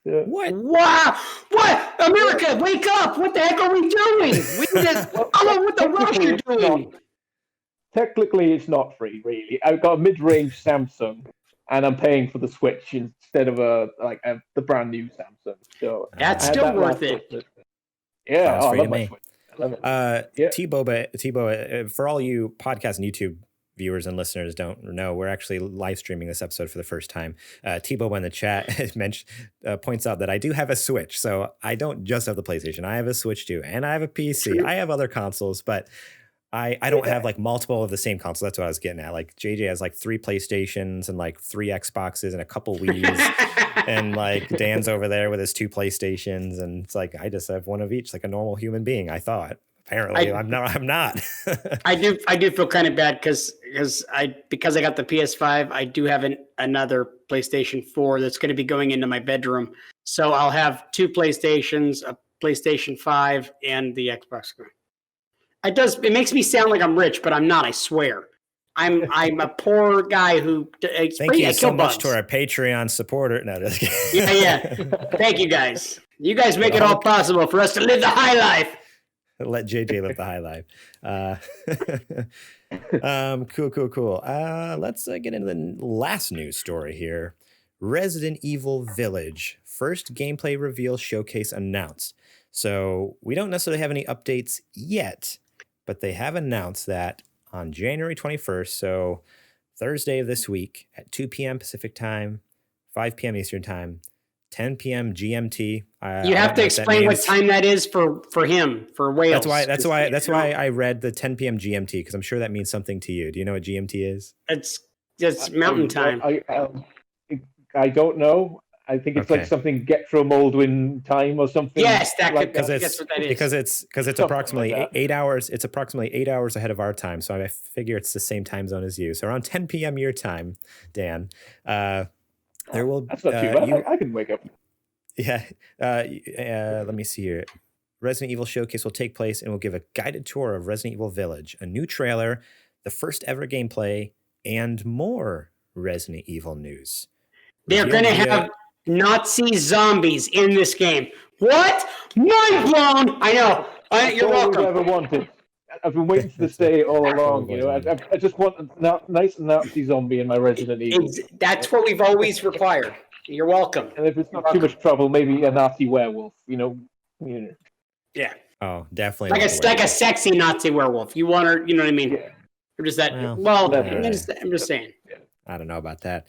What? Wow! What? America, wake up! What the heck are we doing? We just, I don't know what the rush you're doing. Technically, it's not free, really. I've got a mid-range Samsung, and I'm paying for the Switch instead of the brand new Samsung. So that's still worth it. Yeah, I love my Switch. I love it. T-Boba, for all you podcast and YouTube viewers and listeners don't know, we're actually live streaming this episode for the first time. T-Boba in the chat points out that I do have a Switch, so I don't just have the PlayStation. I have a Switch too, and I have a PC. True. I have other consoles, but I don't have like multiple of the same console. That's what I was getting at. Like JJ has like 3 PlayStations and like 3 Xboxes and a couple Wiis, and like Dan's over there with his 2 PlayStations, and it's like I just have one of each, like a normal human being. I thought. Apparently, I'm not. I do feel kind of bad because I got the PS5. I do have another PlayStation 4 that's going to be going into my bedroom. So I'll have 2 PlayStations, a PlayStation 5, and the Xbox. It makes me sound like I'm rich, but I'm not. I swear. I'm a poor guy who. Thank you so much to our Patreon supporter. No, just kidding. Yeah. Thank you guys. You guys make it all possible for us to live the high life. Let JJ live the high life. Cool. Let's get into the last news story here. Resident Evil Village first gameplay reveal showcase announced. So we don't necessarily have any updates yet, but they have announced that on January 21st, so Thursday of this week at 2 p.m. Pacific time, 5 p.m. Eastern time, 10 p.m. GMT. You have to explain what time that is for him, for Wales. That's why I read the 10 p.m. GMT, because I'm sure that means something to you. Do you know what GMT is? It's mountain time. I don't know. I think it's like something Getro Moldwin time or something. Yes, that's what that is. Because it's approximately 8 hours. It's approximately 8 hours ahead of our time. So I figure it's the same time zone as you. So around 10 p.m. your time, Dan. There will. That's not too bad. I can wake up. Yeah. Let me see here. Resident Evil Showcase will take place and will give a guided tour of Resident Evil Village, a new trailer, the first ever gameplay, and more Resident Evil news. They're going to have Nazi zombies in this game. What? Mind blown! I know. You're welcome. I've ever wanted. I've been waiting for this day all along. You know, I just want a nice Nazi zombie in my Resident Evil. That's what we've always required. You're welcome. And if it's not too much trouble, maybe a Nazi werewolf. You know. Yeah. Oh, definitely. Like a sexy Nazi werewolf. You want her? You know what I mean? Yeah. Or just that? Well, I'm just saying. Yeah. I don't know about that.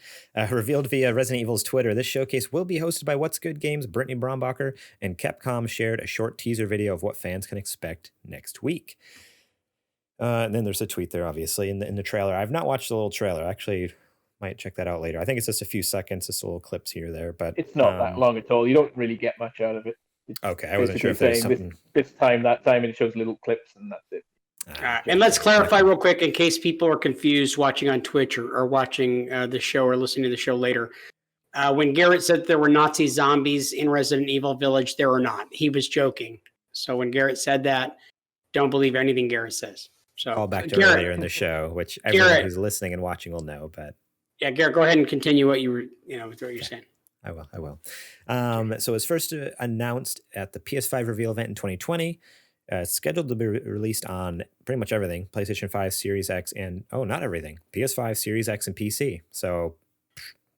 Revealed via Resident Evil's Twitter, this showcase will be hosted by What's Good Games, Brittany Brombacher, and Capcom shared a short teaser video of what fans can expect next week. And then there's a tweet there, obviously, in the trailer. I've not watched the little trailer. Actually, might check that out later. I think it's just a few seconds, just little clips here or there. But it's not that long at all. You don't really get much out of it. It's okay, I wasn't sure if there's something. This time, that time, and it shows little clips, and that's it. And let's clarify real quick in case people are confused watching on Twitch or watching the show or listening to the show later. When Garrett said there were Nazi zombies in Resident Evil Village, there are not. He was joking. So when Garrett said that, don't believe anything Garrett says. So call back to earlier in the show, which everyone who's listening and watching will know. But yeah, Garrett, go ahead and continue what you were, with what you're saying. I will. So it was first announced at the PS5 reveal event in 2020. Scheduled to be released on pretty much everything, PlayStation 5, Series X, and not everything, PS5, Series X, and PC. So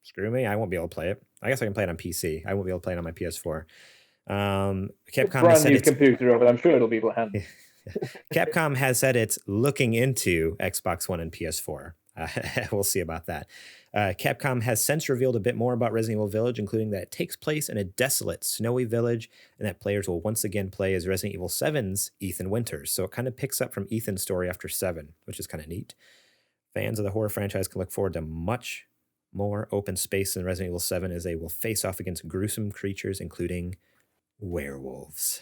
screw me, I won't be able to play it. I guess I can play it on PC. I won't be able to play it on my PS4. Capcom has said it's computer of it. I'm sure it'll be able to handle. Capcom has said it's looking into Xbox One and PS4. We'll see about that. Capcom has since revealed a bit more about Resident Evil Village, including that it takes place in a desolate, snowy village, and that players will once again play as Resident Evil 7's Ethan Winters. So it kind of picks up from Ethan's story after 7, which is kind of neat. Fans of the horror franchise can look forward to much more open space than Resident Evil 7, as they will face off against gruesome creatures, including werewolves.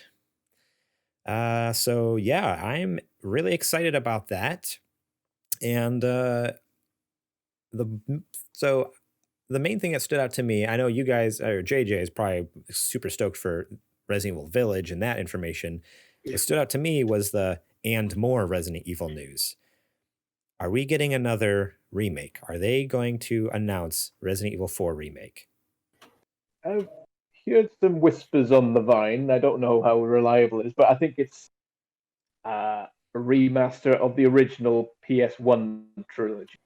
So yeah, I'm really excited about that. And the main thing that stood out to me, I know you guys, or JJ is probably super stoked for Resident Evil Village and that information. What stood out to me was the and more Resident Evil news. Are we getting another remake? Are they going to announce Resident Evil 4 remake? I've heard some whispers on the vine. I don't know how reliable it is, but I think it's a remaster of the original PS1 trilogy.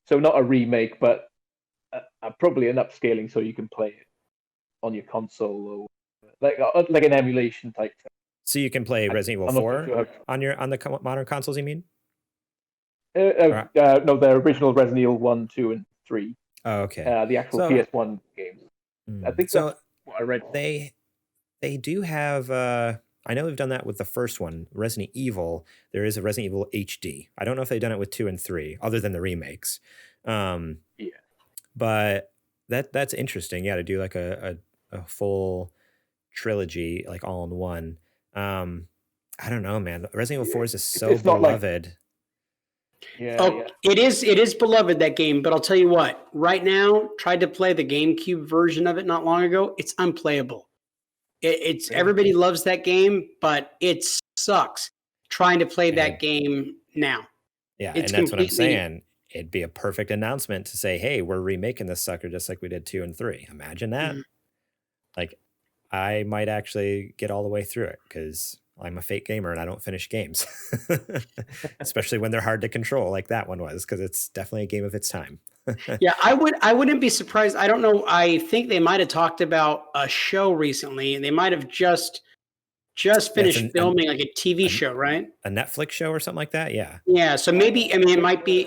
So not a remake, but probably an upscaling so you can play it on your console, or like an emulation type thing. So you can play Resident Evil 4 on the modern consoles, you mean? No, the original Resident Evil 1, 2, and 3. Oh, okay. The actual PS1 games. I think that's what I read. They do have... I know they've done that with the first one, Resident Evil. There is a Resident Evil HD. I don't know if they've done it with 2 and 3, other than the remakes. But that's interesting. Yeah, to do like a full trilogy, like all in one. I don't know, man. Resident Evil 4 is just so beloved. It is beloved, that game. But I'll tell you what. Right now, tried to play the GameCube version of it not long ago. It's unplayable. It's everybody loves that game, but it sucks trying to play that game now. Yeah, and that's what I'm saying. It'd be a perfect announcement to say, hey, we're remaking this sucker just like we did 2 and 3. Imagine that. Mm-hmm. Like, I might actually get all the way through it because I'm a fake gamer and I don't finish games. Especially when they're hard to control like that one was, because it's definitely a game of its time. Yeah, I wouldn't be surprised. I don't know. I think they might have talked about a show recently, and they might have just just finished filming like a TV show, right? A Netflix show or something like that. Yeah. Yeah. So maybe it might be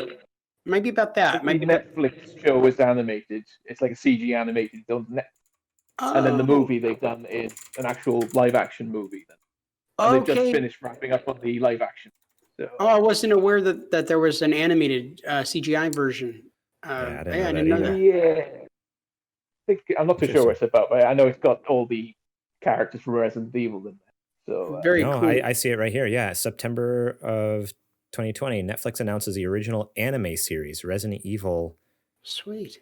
about that. The Netflix show is animated. It's like a CG animated done net. And then the movie they've done is an actual live action movie. And they've just finished wrapping up on the live action. So, I wasn't aware that there was an animated CGI version. I didn't know that. Yeah. I'm not too sure what it's about, but I know it's got all the characters from Resident Evil in there. So very cool. I see it right here. Yeah, September of 2020, Netflix announces the original anime series, Resident Evil. Sweet.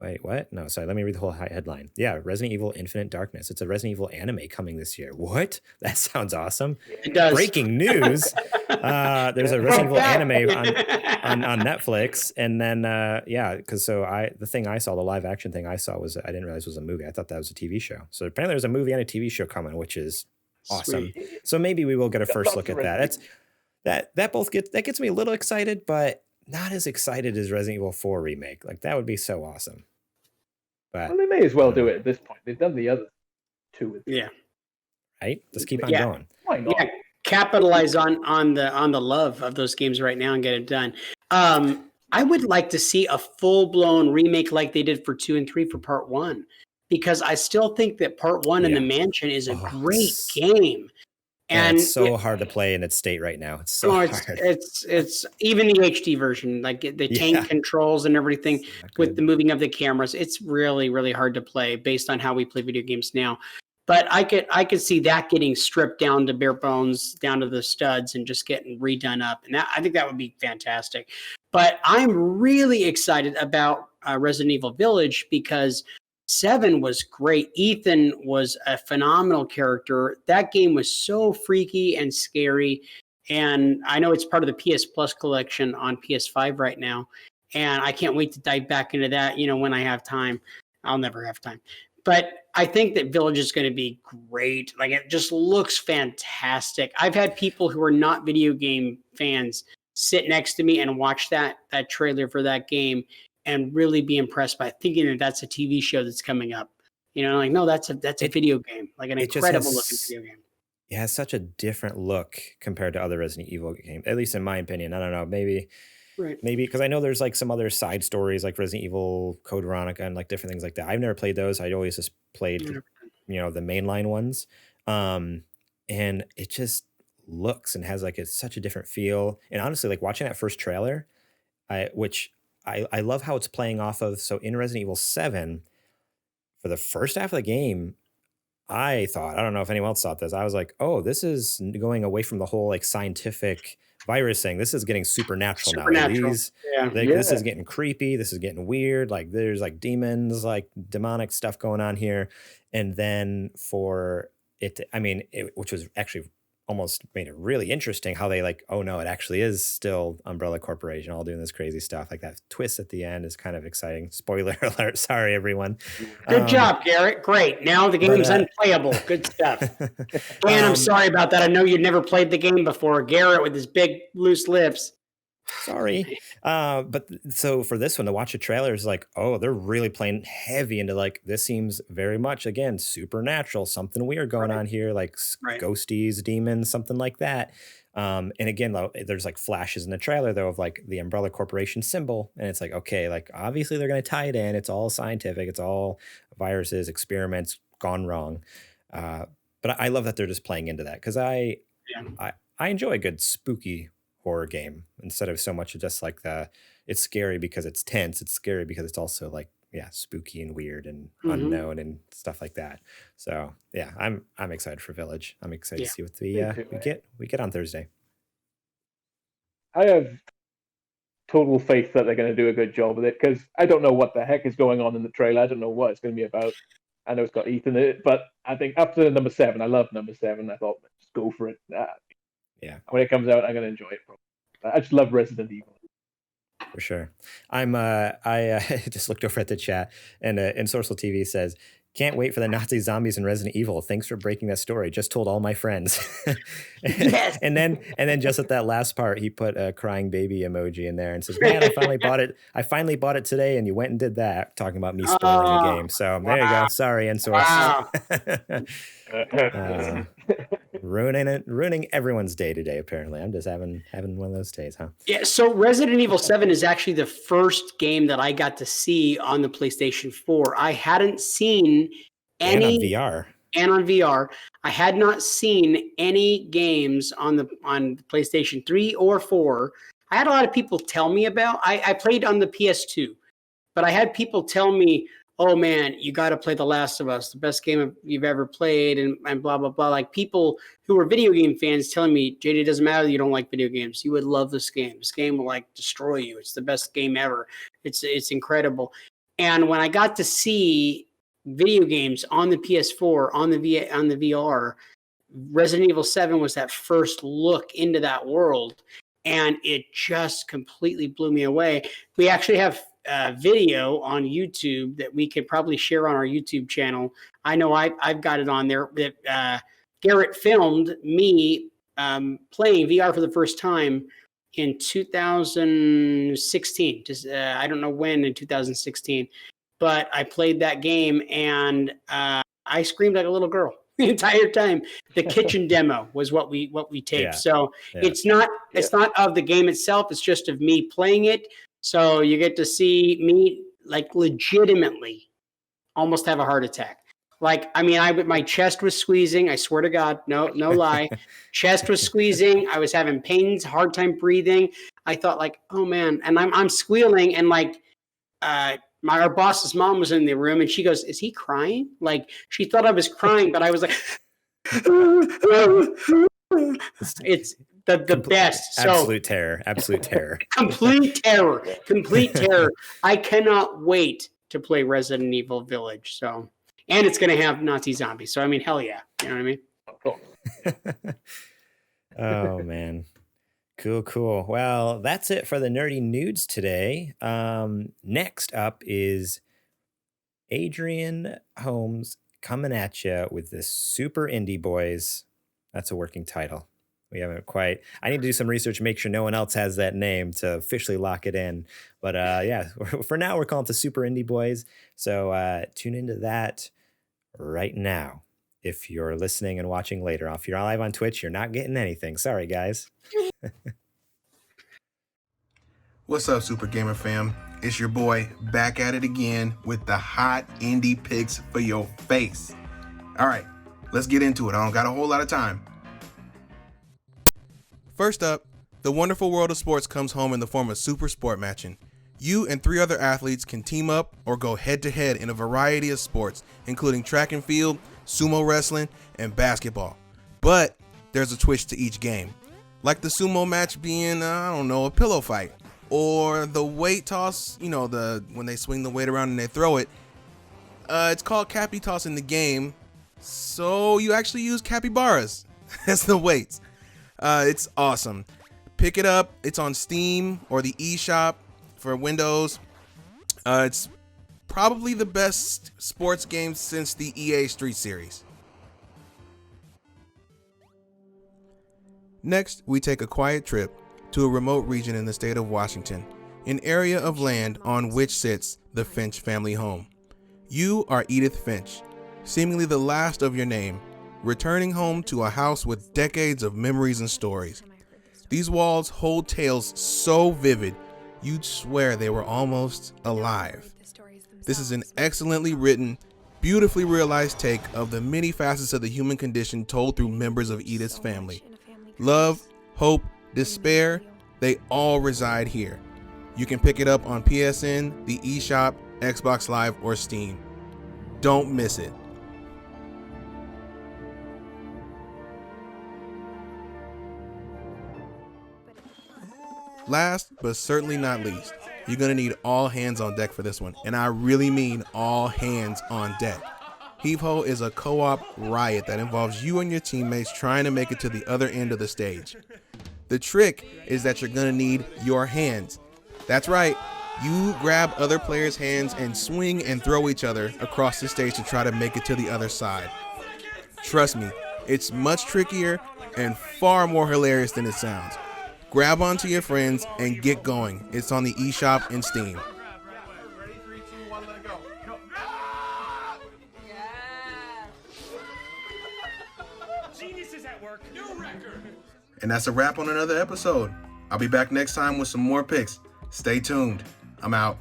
Wait, what? No, sorry. Let me read the whole headline. Yeah, Resident Evil Infinite Darkness. It's a Resident Evil anime coming this year. What? That sounds awesome. It does. Breaking news. There's a Resident Evil anime on Netflix. And then, because the thing I saw, the live action thing I saw was, I didn't realize it was a movie. I thought that was a TV show. So apparently there's a movie and a TV show coming, which is awesome. Sweet. So maybe we will get a first look at that. That gets me a little excited, but not as excited as Resident Evil 4 remake. Like, that would be so awesome. But, well, they may as well do it at this point. They've done the other two. Yeah. Right? Just keep on going. Why not? Yeah. Capitalize on the love of those games right now and get it done. I would like to see a full-blown remake like they did for 2 and 3 for Part 1, because I still think that Part 1 in the Mansion is a great game. And it's so hard to play in its state right now. It's so hard. It's even the HD version, like the tank controls and everything with the moving of the cameras. It's really, really hard to play based on how we play video games now. But I could see that getting stripped down to bare bones, down to the studs, and just getting redone up. And I think that would be fantastic. But I'm really excited about Resident Evil Village, because 7 was great. Ethan was a phenomenal character. That game was so freaky and scary. And I know it's part of the PS Plus collection on PS5 right now. And I can't wait to dive back into that, when I have time. I'll never have time. But I think that Village is going to be great. Like, it just looks fantastic. I've had people who are not video game fans sit next to me and watch that trailer for that game and really be impressed by thinking that that's a TV show that's coming up. Like, no, that's a video game, like an incredible looking video game. It has such a different look compared to other Resident Evil games, at least in my opinion. I don't know, maybe because I know there's like some other side stories like Resident Evil, Code Veronica, and like different things like that. I've never played those. I always just played, the mainline ones. And it just looks and has like it's such a different feel. And honestly, like watching that first trailer, I love how it's playing off of. So in Resident Evil 7, for the first half of the game, I don't know if anyone else thought this. I was like, oh, this is going away from the whole like scientific virus thing. This is getting supernatural now. This is getting creepy. This is getting weird. Like there's like demons, like demonic stuff going on here. And then for it, which was actually almost made it really interesting how they like, oh no, it actually is still Umbrella Corporation all doing this crazy stuff. Like that twist at the end is kind of exciting. Spoiler alert. Sorry, everyone. Good job, Garrett. Great. Now the game's unplayable. Good stuff. Dan, I'm sorry about that. I know you'd never played the game before. Garrett with his big loose lips. Sorry. But so for this one, to watch a trailer is like, oh, they're really playing heavy into like, this seems very much, again, supernatural, something weird going on here, like ghosties, demons, something like that. And again, there's like flashes in the trailer though of like the Umbrella Corporation symbol. And it's like, okay, like obviously they're going to tie it in. It's all scientific. It's all viruses, experiments gone wrong. But I love that they're just playing into that, because I enjoy a good spooky horror game instead of so much of just like it's scary because it's tense. It's scary because it's also like, spooky and weird and unknown and stuff like that. So yeah, I'm excited for Village. I'm excited to see what we get on Thursday. I have total faith that they're going to do a good job with it, because I don't know what the heck is going on in the trailer. I don't know what it's going to be about. I know it's got Ethan in it, but I think after number 7, I love number 7. I thought, let's go for it. When it comes out, I'm gonna enjoy it. I just love Resident Evil. For sure. I just looked over at the chat, and Sourceful TV says, "Can't wait for the Nazi zombies in Resident Evil. Thanks for breaking that story. Just told all my friends." Yes. and then just at that last part, he put a crying baby emoji in there and says, "Man, I finally bought it. I finally bought it today, and you went and did that." Talking about me spoiling the game. So there you go. Sorry, Ensource. Wow. ruining everyone's day today. Apparently, I'm just having one of those days, huh? Yeah. So Resident Evil 7 is actually the first game that I got to see on the PlayStation 4. I hadn't seen any and on VR. And on VR, I had not seen any games on PlayStation 3 or 4. I had a lot of people tell me about. I played on the PS2, but I had people tell me, "Oh man, you got to play The Last of Us, the best game you've ever played," and blah blah blah. Like people who were video game fans telling me, "JD, it doesn't matter that you don't like video games. You would love this game. This game will like destroy you. It's the best game ever. It's incredible." And when I got to see video games on the PS4 on the VR, Resident Evil 7 was that first look into that world, and it just completely blew me away. We actually have video on YouTube that we could probably share on our YouTube channel. I know I've got it on there that Garrett filmed me playing VR for the first time in 2016. Just I don't know when in 2016, but I played that game and I screamed like a little girl the entire time. The kitchen demo was what we taped. Yeah. So it's not of the game itself. It's just of me playing it. So you get to see me like legitimately almost have a heart attack. Like, I mean, my chest was squeezing. I swear to God, no lie. Chest was squeezing. I was having pains, hard time breathing. I thought like, oh man. And I'm squealing and like, our boss's mom was in the room and she goes, "Is he crying?" Like she thought I was crying, but I was like, it's the best. Absolute terror. Absolute terror. Complete terror. I cannot wait to play Resident Evil Village. So, and it's going to have Nazi zombies. So, I mean, hell yeah. You know what I mean? Oh man. Cool. Well, that's it for the nerdy nudes today. Next up is Adrian Holmes coming at you with the Super Indie Boys. That's a working title. We haven't quite. I need to do some research, make sure no one else has that name to officially lock it in. But yeah, for now, we're calling it the Super Indie Boys. So tune into that right now. If you're listening and watching later, if you're live on Twitch, you're not getting anything. Sorry, guys. What's up, Super Gamer fam? It's your boy back at it again with the hot indie picks for your face. All right, let's get into it. I don't got a whole lot of time. First up, the wonderful world of sports comes home in the form of super sport matching. You and 3 other athletes can team up or go head-to-head in a variety of sports, including track and field, sumo wrestling, and basketball. But there's a twist to each game. Like the sumo match being, a pillow fight. Or the weight toss, when they swing the weight around and they throw it. It's called cappy toss in the game. So you actually use capybaras as the weights. It's awesome. Pick it up. It's on Steam or the eShop for Windows. It's probably the best sports game since the EA Street Series. Next, we take a quiet trip to a remote region in the state of Washington, an area of land on which sits the Finch family home. You are Edith Finch, seemingly the last of your name, returning home to a house with decades of memories and stories. These walls hold tales so vivid, you'd swear they were almost alive. This is an excellently written, beautifully realized take of the many facets of the human condition told through members of Edith's family. Love, hope, despair, they all reside here. You can pick it up on PSN, the eShop, Xbox Live, or Steam. Don't miss it. Last, but certainly not least, you're going to need all hands on deck for this one, and I really mean all hands on deck. Heave Ho is a co-op riot that involves you and your teammates trying to make it to the other end of the stage. The trick is that you're going to need your hands. That's right, you grab other players' hands and swing and throw each other across the stage to try to make it to the other side. Trust me, it's much trickier and far more hilarious than it sounds. Grab onto your friends and get going. It's on the eShop and Steam. Ready? 3, 2, 1, let it go. Go. Geniuses at work. New record. And that's a wrap on another episode. I'll be back next time with some more picks. Stay tuned. I'm out.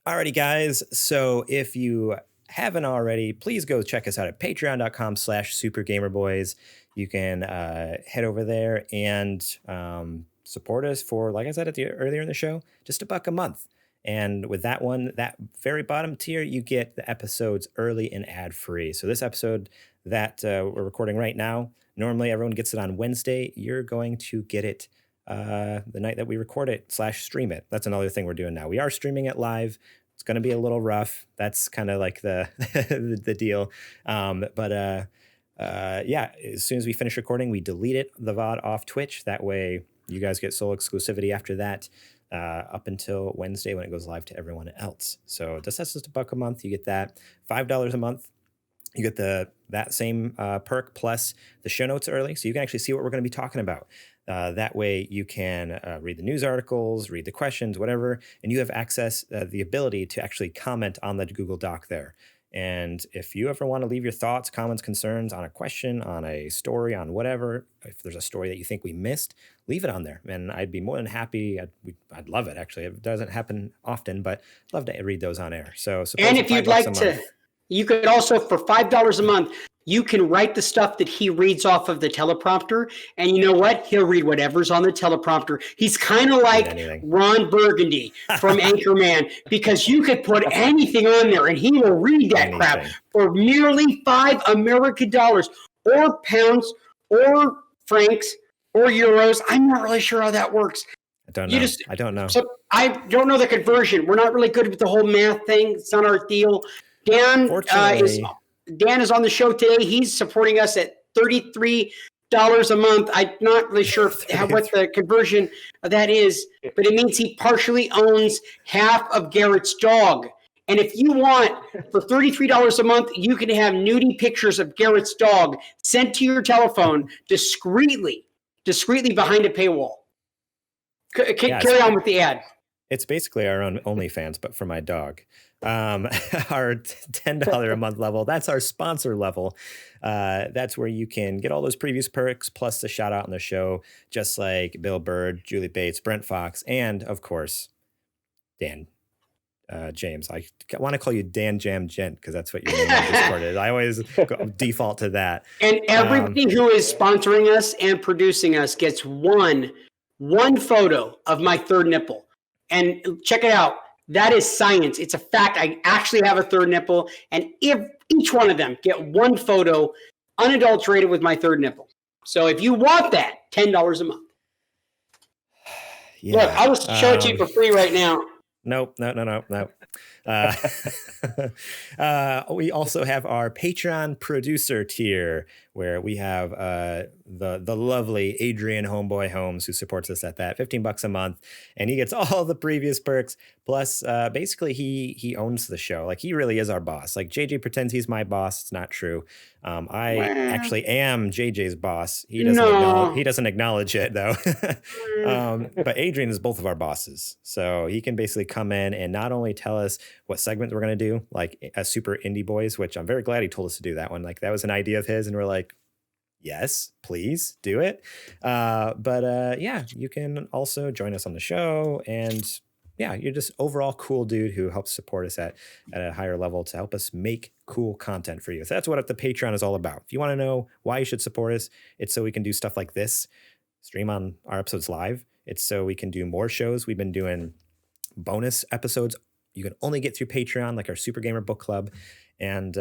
Alrighty, guys. So if you haven't already, please go check us out at patreon.com/supergamerboys. You can head over there and support us for, like I said earlier in the show, just $1 a month. And with that one, that very bottom tier, you get the episodes early and ad-free. So this episode that we're recording right now, normally everyone gets it on Wednesday. You're going to get it the night that we record it / stream it. That's another thing we're doing now. We are streaming it live. It's going to be a little rough. That's kind of like the the deal. Yeah, as soon as we finish recording, we delete it, the VOD off Twitch. That way you guys get sole exclusivity after that up until Wednesday when it goes live to everyone else. So that's just $1 a month. You get that. $5 a month. You get that same perk plus the show notes early, so you can actually see what we're going to be talking about. That way you can read the news articles, read the questions, whatever, and you have access, the ability to actually comment on the Google Doc there. And if you ever want to leave your thoughts, comments, concerns on a question, on a story, on whatever, if there's a story that you think we missed, leave it on there. And I'd be more than happy. I'd love it, actually. It doesn't happen often, but I'd love to read those on air. So, and if you'd like to, you could also, for $5 a month, you can write the stuff that he reads off of the teleprompter. And you know what? He'll read whatever's on the teleprompter. He's kind of like Ron Burgundy from Anchorman, because you could put anything on there and he will read that crap for merely $5 American dollars or pounds or francs or euros. I'm not really sure how that works. I don't know. I don't know. So I don't know the conversion. We're not really good with the whole math thing. It's not our deal. Dan is on the show today. He's supporting us at $33 a month. I'm not really sure what the conversion of that is, but it means he partially owns half of Garrett's dog. And if you want, for $33 a month, you can have nudie pictures of Garrett's dog sent to your telephone discreetly behind a paywall. Carry on with the ad. It's basically our own OnlyFans, but for my dog. Our $10 a month level, that's our sponsor level. That's where you can get all those previous perks plus the shout out on the show, just like Bill Bird, Julie Bates, Brent Fox, and of course, Dan James. I want to call you Dan Jam Gent because that's what your name on Discord is. I always default to that. And everybody who is sponsoring us and producing us gets one photo of my third nipple. And check it out. That is science. It's a fact. I actually have a third nipple, and each one of them get one photo unadulterated with my third nipple. So if you want that, $10 a month. Yeah, look, I will show it to you for free right now. Nope. No. We also have our Patreon producer tier, where we have the lovely Adrian Homeboy Holmes, who supports us at that $15 a month, and he gets all the previous perks. Plus, basically, he owns the show. Like, he really is our boss. Like, JJ pretends he's my boss. It's not true. I actually am JJ's boss. He doesn't acknowledge it, though. But Adrian is both of our bosses, so he can basically come in and not only tell us what segments we're going to do, like a Super Indie Boys, which I'm very glad he told us to do that one. Like, that was an idea of his, and we're like, yes, please do it. Yeah, you can also join us on the show, and yeah, you're just overall cool dude who helps support us at a higher level to help us make cool content for you. So that's what the Patreon is all about. If you want to know why you should support us, it's so we can do stuff like this, stream on our episodes live. It's so we can do more shows. We've been doing bonus episodes you can only get through Patreon, like our Super Gamer Book Club. And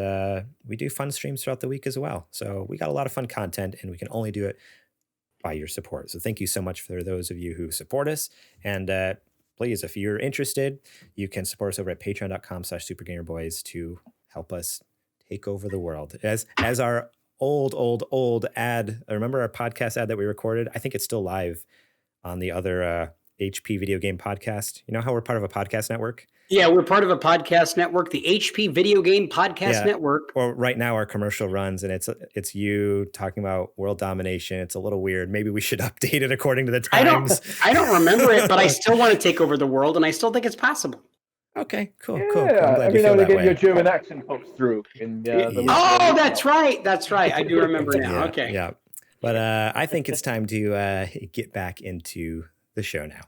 we do fun streams throughout the week as well. So we got a lot of fun content, and we can only do it by your support. So thank you so much for those of you who support us. And please, if you're interested, you can support us over at patreon.com/supergamerboys to help us take over the world. As our old ad, remember our podcast ad that we recorded? I think it's still live on the other HP Video Game Podcast. You know how we're part of a podcast network? Yeah, we're part of a podcast network, the HP Video Game Podcast Network. Well, right now our commercial runs, and it's you talking about world domination. It's a little weird. Maybe we should update it according to the times. I don't remember it, but I still want to take over the world, and I still think it's possible. Okay, cool. Yeah, I'm glad every you now feel and that again way. your German accent comes through. Oh, that's right. That's right. I do remember now. Yeah, Okay. Yeah. But I think it's time to get back into the show now.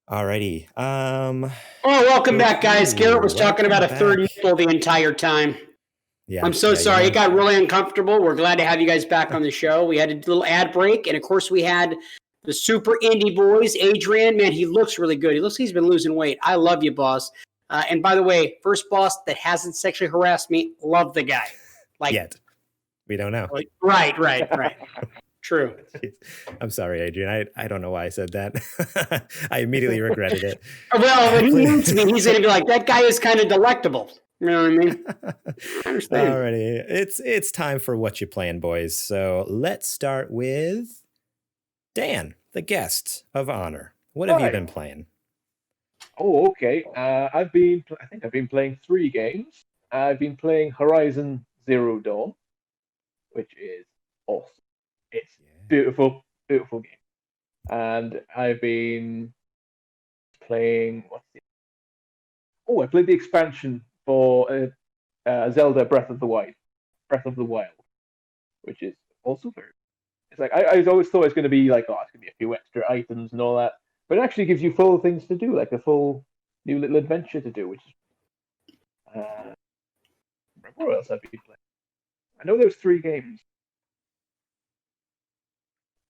Alrighty. Welcome back, guys. Garrett was talking about a welcome third back. nipple the entire time. Yeah. I'm so yeah, sorry. you It got really uncomfortable. We're glad to have you guys back on the show. We had a little ad break, and of course, we had the super indie boys. Adrian, man, he looks really good. He looks like he's been losing weight. I love you, boss. And by the way, first boss that hasn't sexually harassed me, love the guy. Like Yet. We don't know. Right. True. I'm sorry, Adrian. I don't know why I said that. I immediately regretted it. Well, when he meets me, he's going to be like, that guy is kind of delectable. You know what I mean? I understand. Alrighty. It's time for What You Playing, boys. So let's start with Dan, the guest of honor. What have you been playing? Oh, okay. I think I've been playing 3 games. I've been playing Horizon Zero Dawn, which is awesome. It's beautiful, beautiful game. And I've been playing I played the expansion for Zelda Breath of the Wild, which is also very. It's like I always thought it's going to be like, it's going to be a few extra items and all that, but it actually gives you full things to do, like a full new little adventure to do, which is. What else have you played? I know there was 3 games.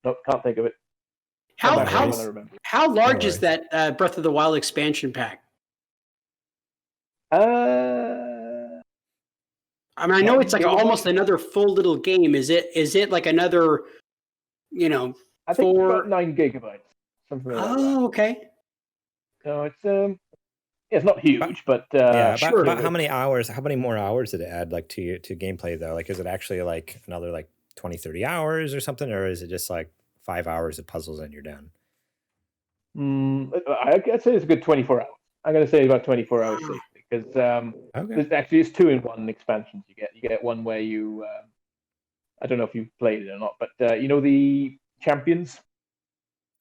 Nope, can't think of it. How large is that Breath of the Wild expansion pack? I mean, I know it's like almost another full little game. Is it like another, I think it's about 9 gigabytes, something like that. Oh, okay. So it's not huge, but about how many more hours did it add to gameplay though? Like, is it actually like another 20, 30 hours or something, or is it just like 5 hours of puzzles and you're done? I'd say it's a good 24 hours. I'm going to say about 24 hours because it's 2-in-1 expansions. You get one where you I don't know if you've played it or not, but the champions.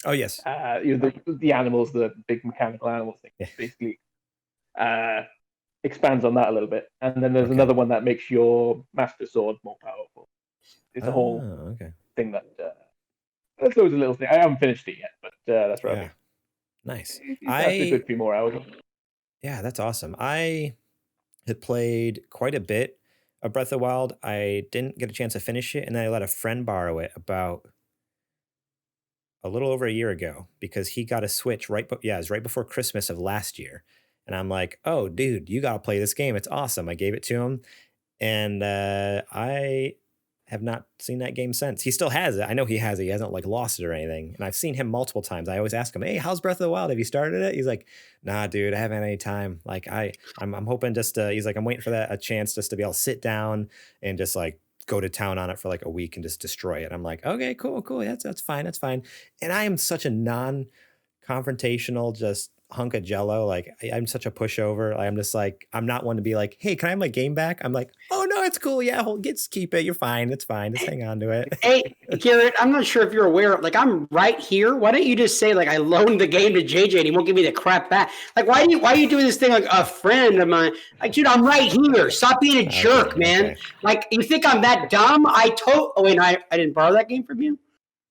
Oh yes. The animals, the big mechanical animals thing, basically expands on that a little bit, and then there's another one that makes your master sword more powerful. It's a whole thing that. That's always a little thing. I haven't finished it yet, but that's right. Yeah. Nice. That's a good few more hours. Yeah, that's awesome. I had played quite a bit of Breath of the Wild. I didn't get a chance to finish it, and then I let a friend borrow it about a little over a year ago because he got a Switch it was right before Christmas of last year. And I'm like, oh, dude, you got to play this game. It's awesome. I gave it to him, and I have not seen that game since. He still has it. I know he has it. He hasn't lost it or anything. And I've seen him multiple times. I always ask him, hey, how's Breath of the Wild? Have you started it? He's like, nah, dude, I haven't had any time. I'm hoping just he's like, I'm waiting for a chance just to be able to sit down and just go to town on it for a week and just destroy it. I'm like, okay, cool. That's fine. And I am such a non-confrontational, just hunk of jello. I'm such a pushover. I'm just I'm not one to be like, hey, can I have my game back? I'm like, oh no, it's cool. Yeah, just keep it. You're fine. It's fine. Just hang on to it. Hey, Garrett, I'm not sure if you're aware. I'm right here. Why don't you just say I loaned the game to JJ and he won't give me the crap back? Why are you doing this thing like a friend of mine? Dude, I'm right here. Stop being a jerk, man. You think I'm that dumb? I didn't borrow that game from you,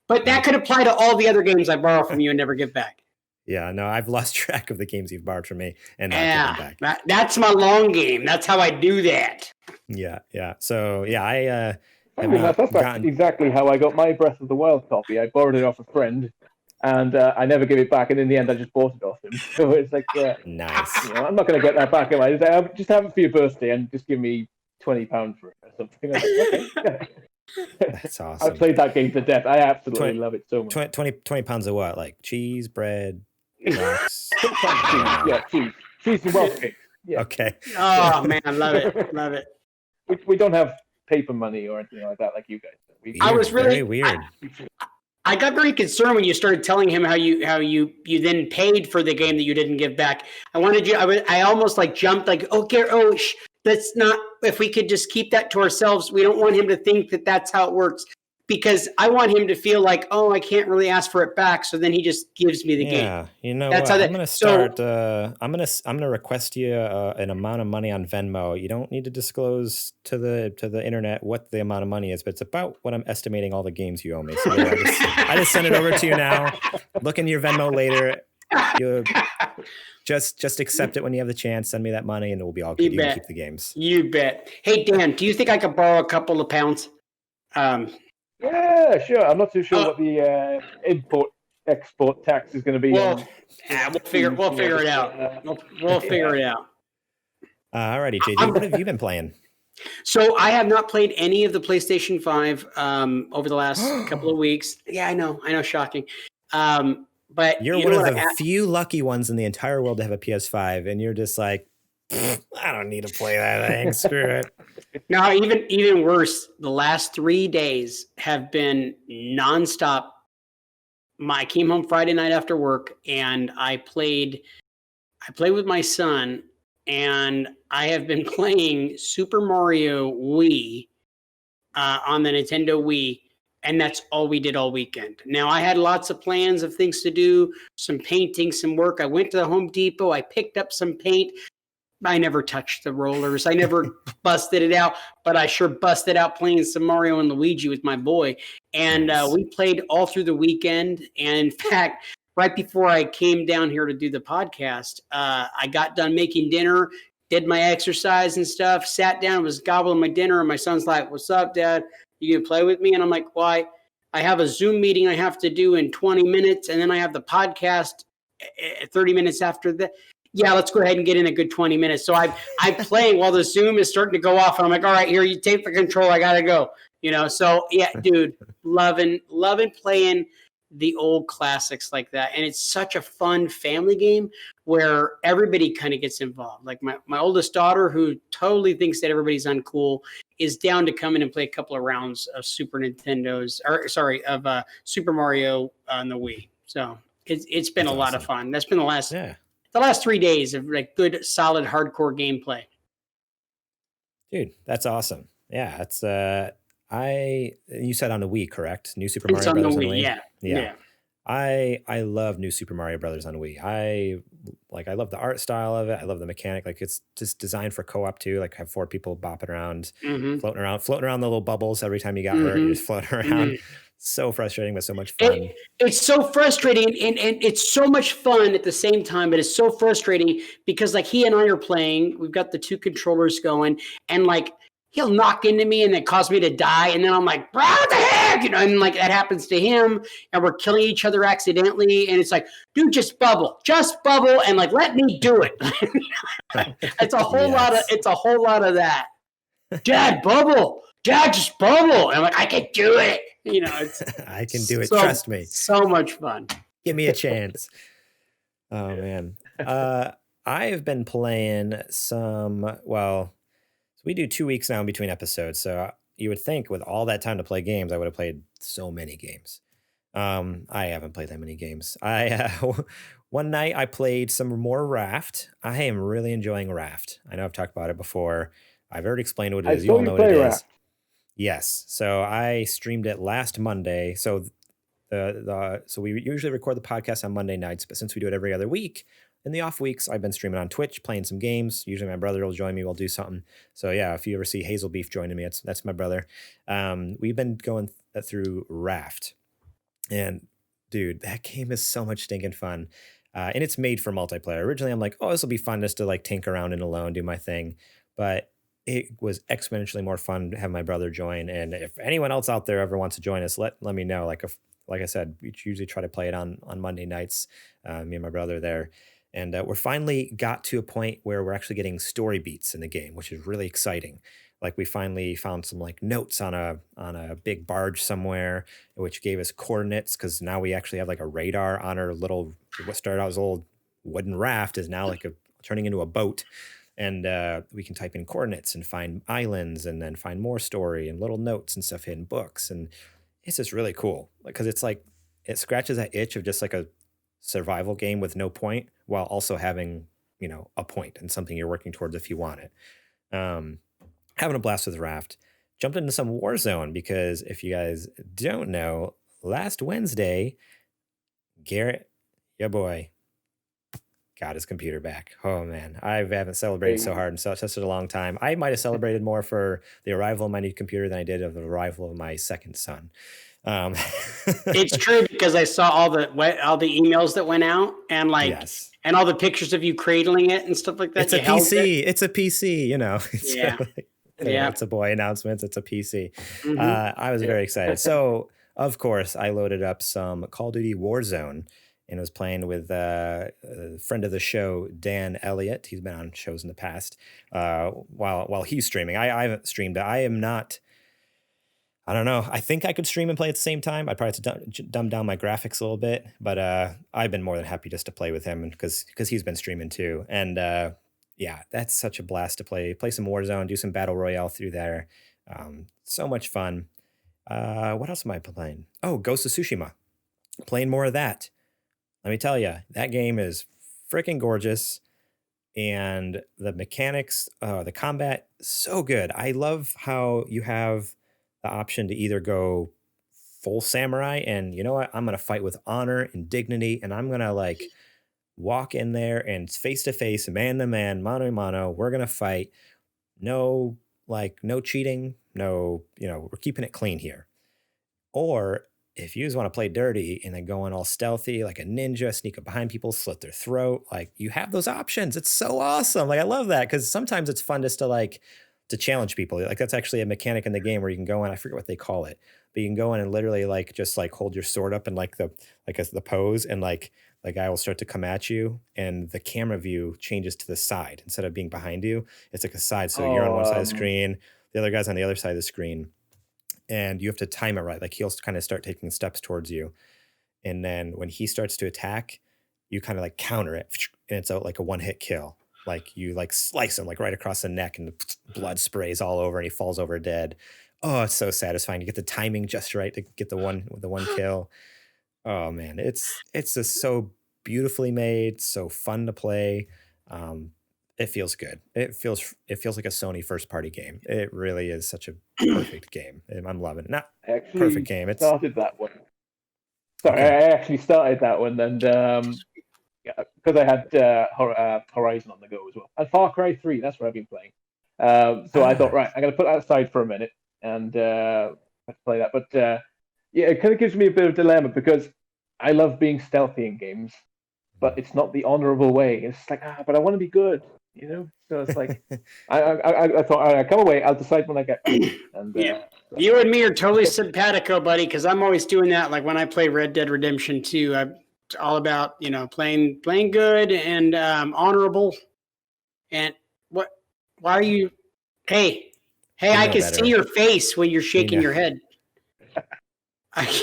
but that could apply to all the other games I borrow from you and never give back. Yeah, no, I've lost track of the games you've borrowed from me and not given back. That's my long game. That's how I do that. Yeah. So I that's exactly how I got my Breath of the Wild copy. I borrowed it off a friend, and I never gave it back. And in the end, I just bought it off him. So it's nice. I'm not going to get that back. Just have it for your birthday and just give me £20 for it or something. Okay. That's awesome. I played that game to death. I absolutely love it so much. 20 pounds of what? Cheese, bread? Rocks. Yeah, cheese and Welsh cake. Yeah. Okay. Oh man, love it, love it. We don't have paper money or anything like that like you guys. I was Very really weird. I got very concerned when you started telling him how you then paid for the game that you didn't give back. I almost like jumped like, that's not, if we could just keep that to ourselves. We don't want him to think that that's how it works, because I want him to feel like, I can't really ask for it back. So then he just gives me the game. Yeah, you know That's what? how I'm gonna start. I'm gonna request you an amount of money on Venmo. You don't need to disclose to the internet what the amount of money is, but it's about what I'm estimating all the games you owe me. So yeah, I just send it over to you now. Look in your Venmo later. You just accept it when you have the chance. Send me that money, and it will be all good. You can keep the games. You bet. Hey Dan, do you think I could borrow a couple of pounds? Yeah, sure. I'm not too sure what the import-export tax is going to be. We'll figure it out. We'll figure it out. Alrighty, JJ, what have you been playing? So I have not played any of the PlayStation 5 over the last couple of weeks. Yeah, I know, shocking. But you're one of the few lucky ones in the entire world to have a PS5, and you're just like, I don't need to play that thing. Screw it. Now, even worse, the last 3 days have been nonstop. I came home Friday night after work, and I played with my son, and I have been playing Super Mario Wii on the Nintendo Wii, and that's all we did all weekend. Now, I had lots of plans of things to do, some painting, some work. I went to the Home Depot. I picked up some paint. I never touched the rollers. I never busted it out, but I sure busted out playing some Mario and Luigi with my boy. And we played all through the weekend. And in fact, right before I came down here to do the podcast, I got done making dinner, did my exercise and stuff, sat down, was gobbling my dinner. And my son's like, "What's up, Dad? You gonna play with me?" And I'm like, "Why? I have a Zoom meeting I have to do in 20 minutes. And then I have the podcast 30 minutes after that." Yeah, let's go ahead and get in a good 20 minutes. So I'm playing while the Zoom is starting to go off, and I'm like, all right, here, you take the control. I gotta go. So yeah, dude, loving playing the old classics like that. And it's such a fun family game where everybody kind of gets involved. Like my oldest daughter, who totally thinks that everybody's uncool, is down to come in and play a couple of rounds of Super Mario on the Wii. So it's been a lot of fun. That's been the last 3 days of like good, solid, hardcore gameplay. Dude, that's awesome. Yeah, it's you said on the Wii, correct? New Super Mario Brothers on the Wii. Yeah. I love New Super Mario Brothers on Wii. I love the art style of it. I love the mechanic. Like, it's just designed for co-op too. Like, have 4 people bopping around, floating around the little bubbles every time you got hurt. You're just floating around. So frustrating, but so much fun. It's so frustrating, and it's so much fun at the same time, but it's so frustrating because like he and I are playing, we've got the 2 controllers going, and like he'll knock into me and it cause me to die, and then I'm like, what the heck? And like that happens to him, and we're killing each other accidentally, and it's like, dude, just bubble, and like let me do it. It's a whole lot of that. Dad, bubble. Dad, just bubble. And I'm like, I can do it. It's I can do it. Trust me. So much fun. Give me a chance. Oh man. I have been playing some, we do 2 weeks now in between episodes. So you would think with all that time to play games, I would have played so many games. I haven't played that many games. One night I played some more Raft. I am really enjoying Raft. I know I've talked about it before. I've already explained what it is. You all know what it is. Yes. So I streamed it last Monday. So so we usually record the podcast on Monday nights, but since we do it every other week, in the off weeks, I've been streaming on Twitch, playing some games. Usually my brother will join me. We'll do something. So yeah, if you ever see Hazel Beef joining me, that's my brother. We've been going through Raft. And dude, that game is so much stinking fun. And it's made for multiplayer. Originally, I'm like, this will be fun just to like tinker around and alone, do my thing. But it was exponentially more fun to have my brother join. And if anyone else out there ever wants to join us, let me know. Like I said, we usually try to play it on Monday nights, me and my brother there. And we're finally got to a point where we're actually getting story beats in the game, which is really exciting. Like we finally found some like notes on a big barge somewhere, which gave us coordinates because now we actually have like a radar on our little what started out as old wooden raft is now like turning into a boat. And we can type in coordinates and find islands and then find more story and little notes and stuff in books. And it's just really cool because it's like it scratches that itch of just like a survival game with no point while also having, a point and something you're working towards if you want it. Um, Having a blast with Raft. Jumped into some Warzone because if you guys don't know, last Wednesday, Garrett, your boy, got his computer back. Oh man, I haven't celebrated so hard in such a long time. I might have celebrated more for the arrival of my new computer than I did of the arrival of my second son. It's true because I saw all the emails that went out and yes. and all the pictures of you cradling it and stuff like that. It's a PC. It's a PC. It's yeah. It's a boy announcements. It's a PC. I was very excited. So of course I loaded up some Call of Duty Warzone and was playing with a friend of the show, Dan Elliott. He's been on shows in the past while he's streaming. I haven't streamed. I am not. I don't know. I think I could stream and play at the same time. I'd probably have to dumb down my graphics a little bit, but I've been more than happy just to play with him because he's been streaming too. And yeah, that's such a blast to play some Warzone, do some Battle Royale through there. So much fun. What else am I playing? Oh, Ghost of Tsushima. Playing more of that. Let me tell you, that game is freaking gorgeous. And the mechanics, the combat, so good. I love how you have the option to either go full samurai and you know what? I'm going to fight with honor and dignity. And I'm going to like walk in there and face to face, man to man, mano a mano. We're going to fight. No cheating. No, we're keeping it clean here. Or if you just want to play dirty and then go in all stealthy, like a ninja, sneak up behind people, slit their throat, like you have those options. It's so awesome. Like I love that because sometimes it's fun just to challenge people. Like that's actually a mechanic in the game where you can go in, I forget what they call it, but you can go in and literally just hold your sword up in the pose and the guy will start to come at you and the camera view changes to the side instead of being behind you. It's like a side. So you're on one side of the screen, the other guy's on the other side of the screen and you have to time it right. Like he'll kind of start taking steps towards you. And then when he starts to attack, you kind of counter it and it's like a one-hit kill. Like you slice him right across the neck and the blood sprays all over and he falls over dead. Oh, it's so satisfying. You get the timing just right to get the one kill. Oh man, it's just so beautifully made, so fun to play. It feels good. It feels like a Sony first party game. It really is such a perfect game. I'm loving it. Not perfect game. It's started that one. Sorry, okay. I actually started that one and because I had Horizon on the go as well. And Far Cry 3, that's what I've been playing. So I thought, right, I'm going to put that aside for a minute and play that. But yeah, it kind of gives me a bit of a dilemma because I love being stealthy in games, but it's not the honorable way. It's like, but I want to be good, So it's like, I thought, all right, come away. I'll decide when I get back. And, you and me are totally simpatico, buddy, because I'm always doing that. Like when I play Red Dead Redemption 2, I'm all about playing good and honorable. And why are you? Hey, I can see your face when you're shaking your head.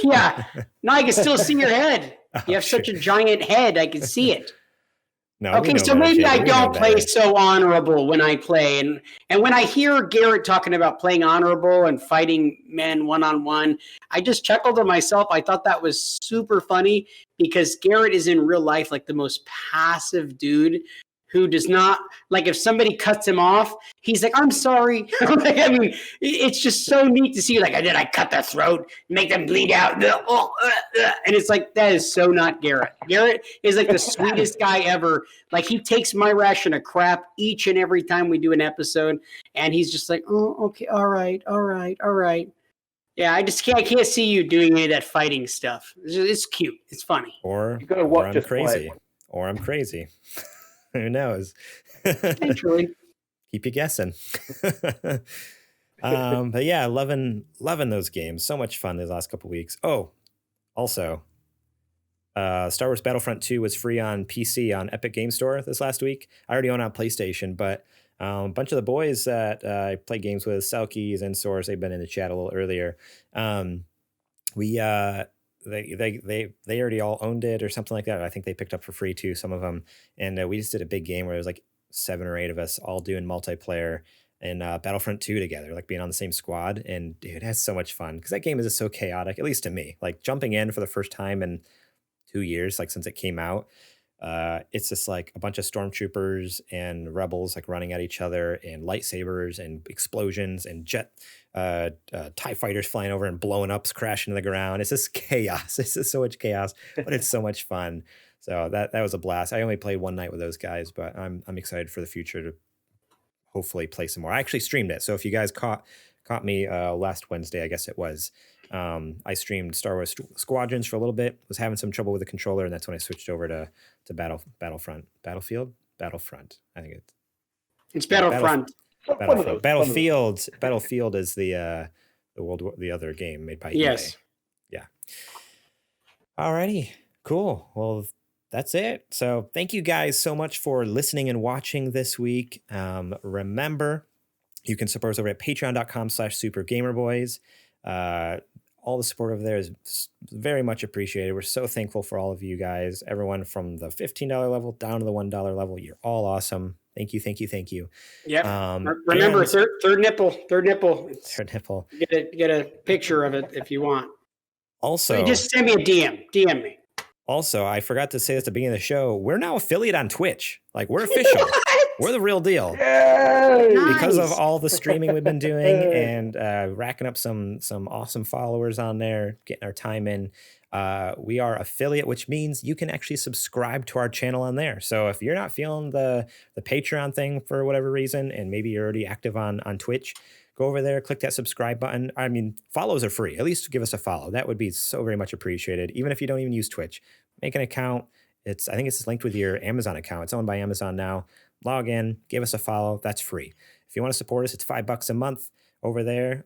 Yeah, no, I can still see your head. You have such a giant head. I can see it. No, okay, so maybe I don't play so honorable when I play. And when I hear Garrett talking about playing honorable and fighting men one-on-one, I just chuckled to myself. I thought that was super funny because Garrett is in real life like the most passive dude who does not, if somebody cuts him off, he's like, I'm sorry. I mean, it's just so neat to see, did I cut their throat, make them bleed out? And it's like, that is so not Garrett. Garrett is the sweetest guy ever. He takes my ration of crap each and every time we do an episode. And he's just like, oh, okay, all right. Yeah, I can't see you doing any of that fighting stuff. It's cute. It's funny. Or I'm crazy. Or I'm crazy. Who knows? Actually, keep you guessing. But yeah, loving those games. So much fun these last couple weeks. Oh, also, Star Wars Battlefront 2 was free on PC on Epic Game Store this last week. I already own it on PlayStation, but A bunch of the boys that I play games with, Selkies and Source, they've been in the chat a little earlier. We they already all owned it or something like that. I think they picked up for free too, some of them. And we just did a big game where it was like 7 or 8 of us all doing multiplayer and Battlefront 2 together, like being on the same squad. And dude, it has so much fun because that game is just so chaotic, at least to me. Like jumping in for the first time in 2 years, like since it came out. It's just like a bunch of stormtroopers and rebels like running at each other and lightsabers and explosions and TIE fighters flying over and blowing up, crashing to the ground. It's just chaos. It's just so much chaos, but it's so much fun. So that was a blast. I only played one night with those guys, but I'm excited for the future to hopefully play some more. I actually streamed it. So if you guys caught me last Wednesday, I guess it was, I streamed Star Wars Squadrons for a little bit, was having some trouble with the controller, and that's when I switched over to Battlefront. I think it's Battlefront. Battlefield is the other game made by EA. Yes. Yeah. Alrighty, cool. Well, that's it. So thank you guys so much for listening and watching this week. Remember, you can support us over at patreon.com/supergamerboys. All the support over there is very much appreciated. We're so thankful for all of you guys, everyone from the $15 level down to the $1 level. You're all awesome. Thank you. Yeah. Remember, third nipple. Third nipple. Get a picture of it if you want. Also, just send me a DM me. Also, I forgot to say this at the beginning of the show. We're now affiliate on Twitch. Like, we're official. We're the real deal. Yay! Because of all the streaming we've been doing and racking up some awesome followers on there, getting our time in. We are affiliate, which means you can actually subscribe to our channel on there. So if you're not feeling the Patreon thing for whatever reason, and maybe you're already active on Twitch, go over there, click that subscribe button. I mean, follows are free. At least give us a follow. That would be so very much appreciated. Even if you don't even use Twitch, make an account. I think it's linked with your Amazon account. It's owned by Amazon now. Log in, give us a follow. That's free. If you want to support us, it's $5 a month over there.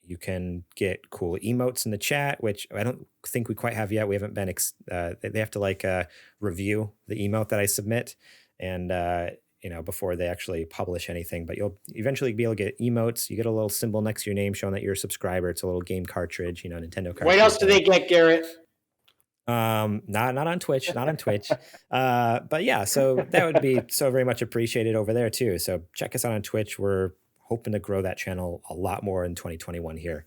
You can get cool emotes in the chat, which I don't think we quite have yet. We haven't been, they have to review the emote that I submit and, before they actually publish anything, but you'll eventually be able to get emotes. You get a little symbol next to your name showing that you're a subscriber. It's a little game cartridge, Nintendo cartridge. What else do they get, Garrett? Not on Twitch, but yeah, so that would be so very much appreciated over there too. So check us out on Twitch. We're hoping to grow that channel a lot more in 2021 here.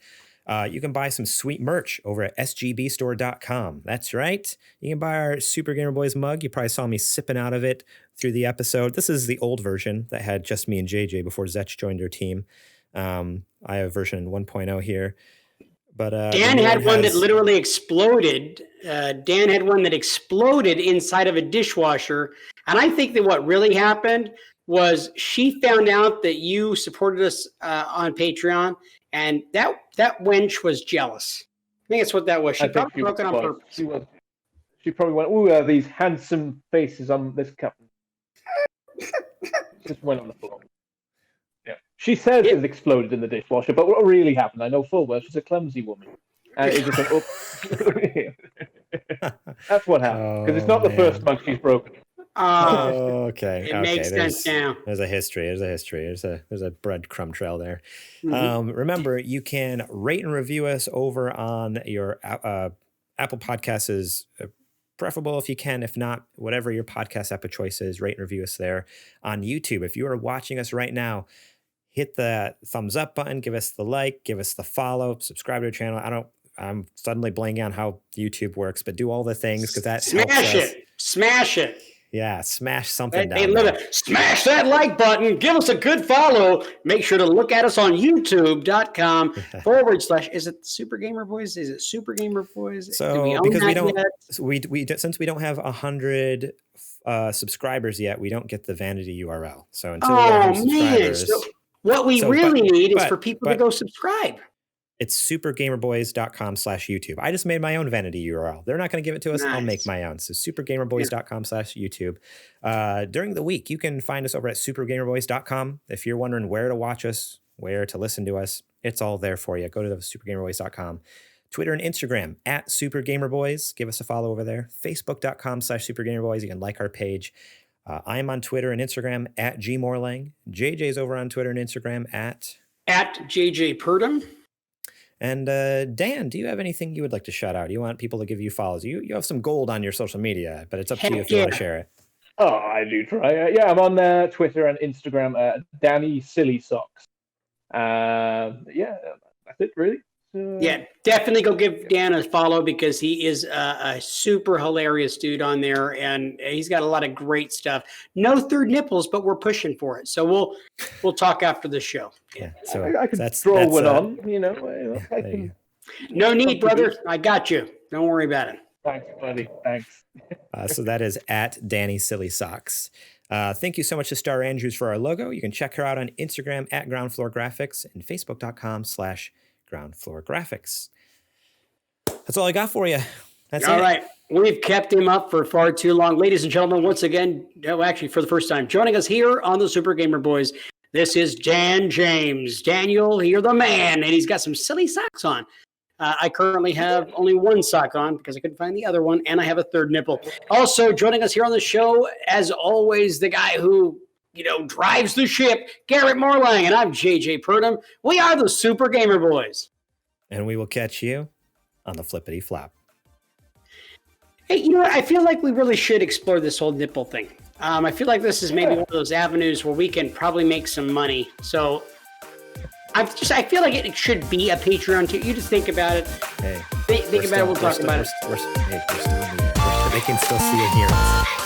You can buy some sweet merch over at sgbstore.com. That's right. You can buy our Super Gamer Boys mug. You probably saw me sipping out of it through the episode. This is the old version that had just me and JJ before Zetch joined our team. I have version 1.0 here. But Dan had one that literally exploded. Dan had one that exploded inside of a dishwasher. And I think that what really happened was she found out that you supported us on Patreon, and that wench was jealous. I think that's what that was. She probably broke it on purpose. She probably went, "Ooh, these handsome faces on this couple." Just went on the floor. Yeah. She says it exploded in the dishwasher, but what really happened, I know full well, she's a clumsy woman. And it just went up. That's what happened. Because it's not the first mug she's broken. Okay. It makes sense now. There's a history. There's a breadcrumb trail there. Mm-hmm. Remember, you can rate and review us over on your Apple Podcasts is preferable if you can. If not, whatever your podcast app of choice is, rate and review us there. On YouTube, if you are watching us right now, hit the thumbs up button, give us the like, give us the follow, subscribe to our channel. I'm suddenly blanking on how YouTube works, but do all the things because that Smash it. Yeah, smash something down. Smash that like button. Give us a good follow. Make sure to look at us on youtube.com / is it Super Gamer Boys? Is it Super Gamer Boys? So because we since we don't have 100 subscribers yet, we don't get the vanity URL. So until we get 100 subscribers. So what we really need is for people to go subscribe. It's supergamerboys.com/YouTube. I just made my own vanity URL. They're not going to give it to us. Nice. I'll make my own. So supergamerboys.com/YouTube. During the week, you can find us over at supergamerboys.com. If you're wondering where to watch us, where to listen to us, it's all there for you. Go to the supergamerboys.com. Twitter and Instagram @supergamerboys. Give us a follow over there. Facebook.com/supergamerboys. You can like our page. I am on Twitter and Instagram at @gmorlang. JJ's over on Twitter and Instagram at JJ Purdom. And Dan, do you have anything you would like to shout out? You want people to give you follows? You have some gold on your social media, but it's up to you if you want to share it. Oh, I do try. Yeah, I'm on Twitter and Instagram, Danny Silly Socks. Yeah, that's it, really. Yeah, definitely go give Dan a follow because he is a super hilarious dude on there, and he's got a lot of great stuff. No third nipples, but we're pushing for it. So we'll talk after the show. Yeah, so I could throw one on. You know, I can. No need, brother. I got you. Don't worry about it. Thanks, buddy. Thanks. So that is at Danny Silly Socks. Thank you so much to Star Andrews for our logo. You can check her out on Instagram at Ground Floor Graphics and Facebook.com/Ground Floor Graphics. That's all I got for you. That's all it. right. We've kept him up for far too long. Ladies and gentlemen, once again, actually for the first time, joining us here on the Super Gamer Boys, this is Dan James. Daniel, you're the man, and he's got some silly socks on. I currently have only one sock on because I couldn't find the other one, and I have a third nipple. Also joining us here on the show, as always, the guy who drives the ship, Garrett Morlang, and I'm JJ Purdom. We are the Super Gamer Boys. And we will catch you on the flippity flop. Hey, you know what? I feel like we really should explore this whole nipple thing. I feel like this is maybe one of those avenues where we can probably make some money. So I feel like it should be a Patreon too. You just think about it. Hey, think about it. We'll talk about it. They can still see and hear us.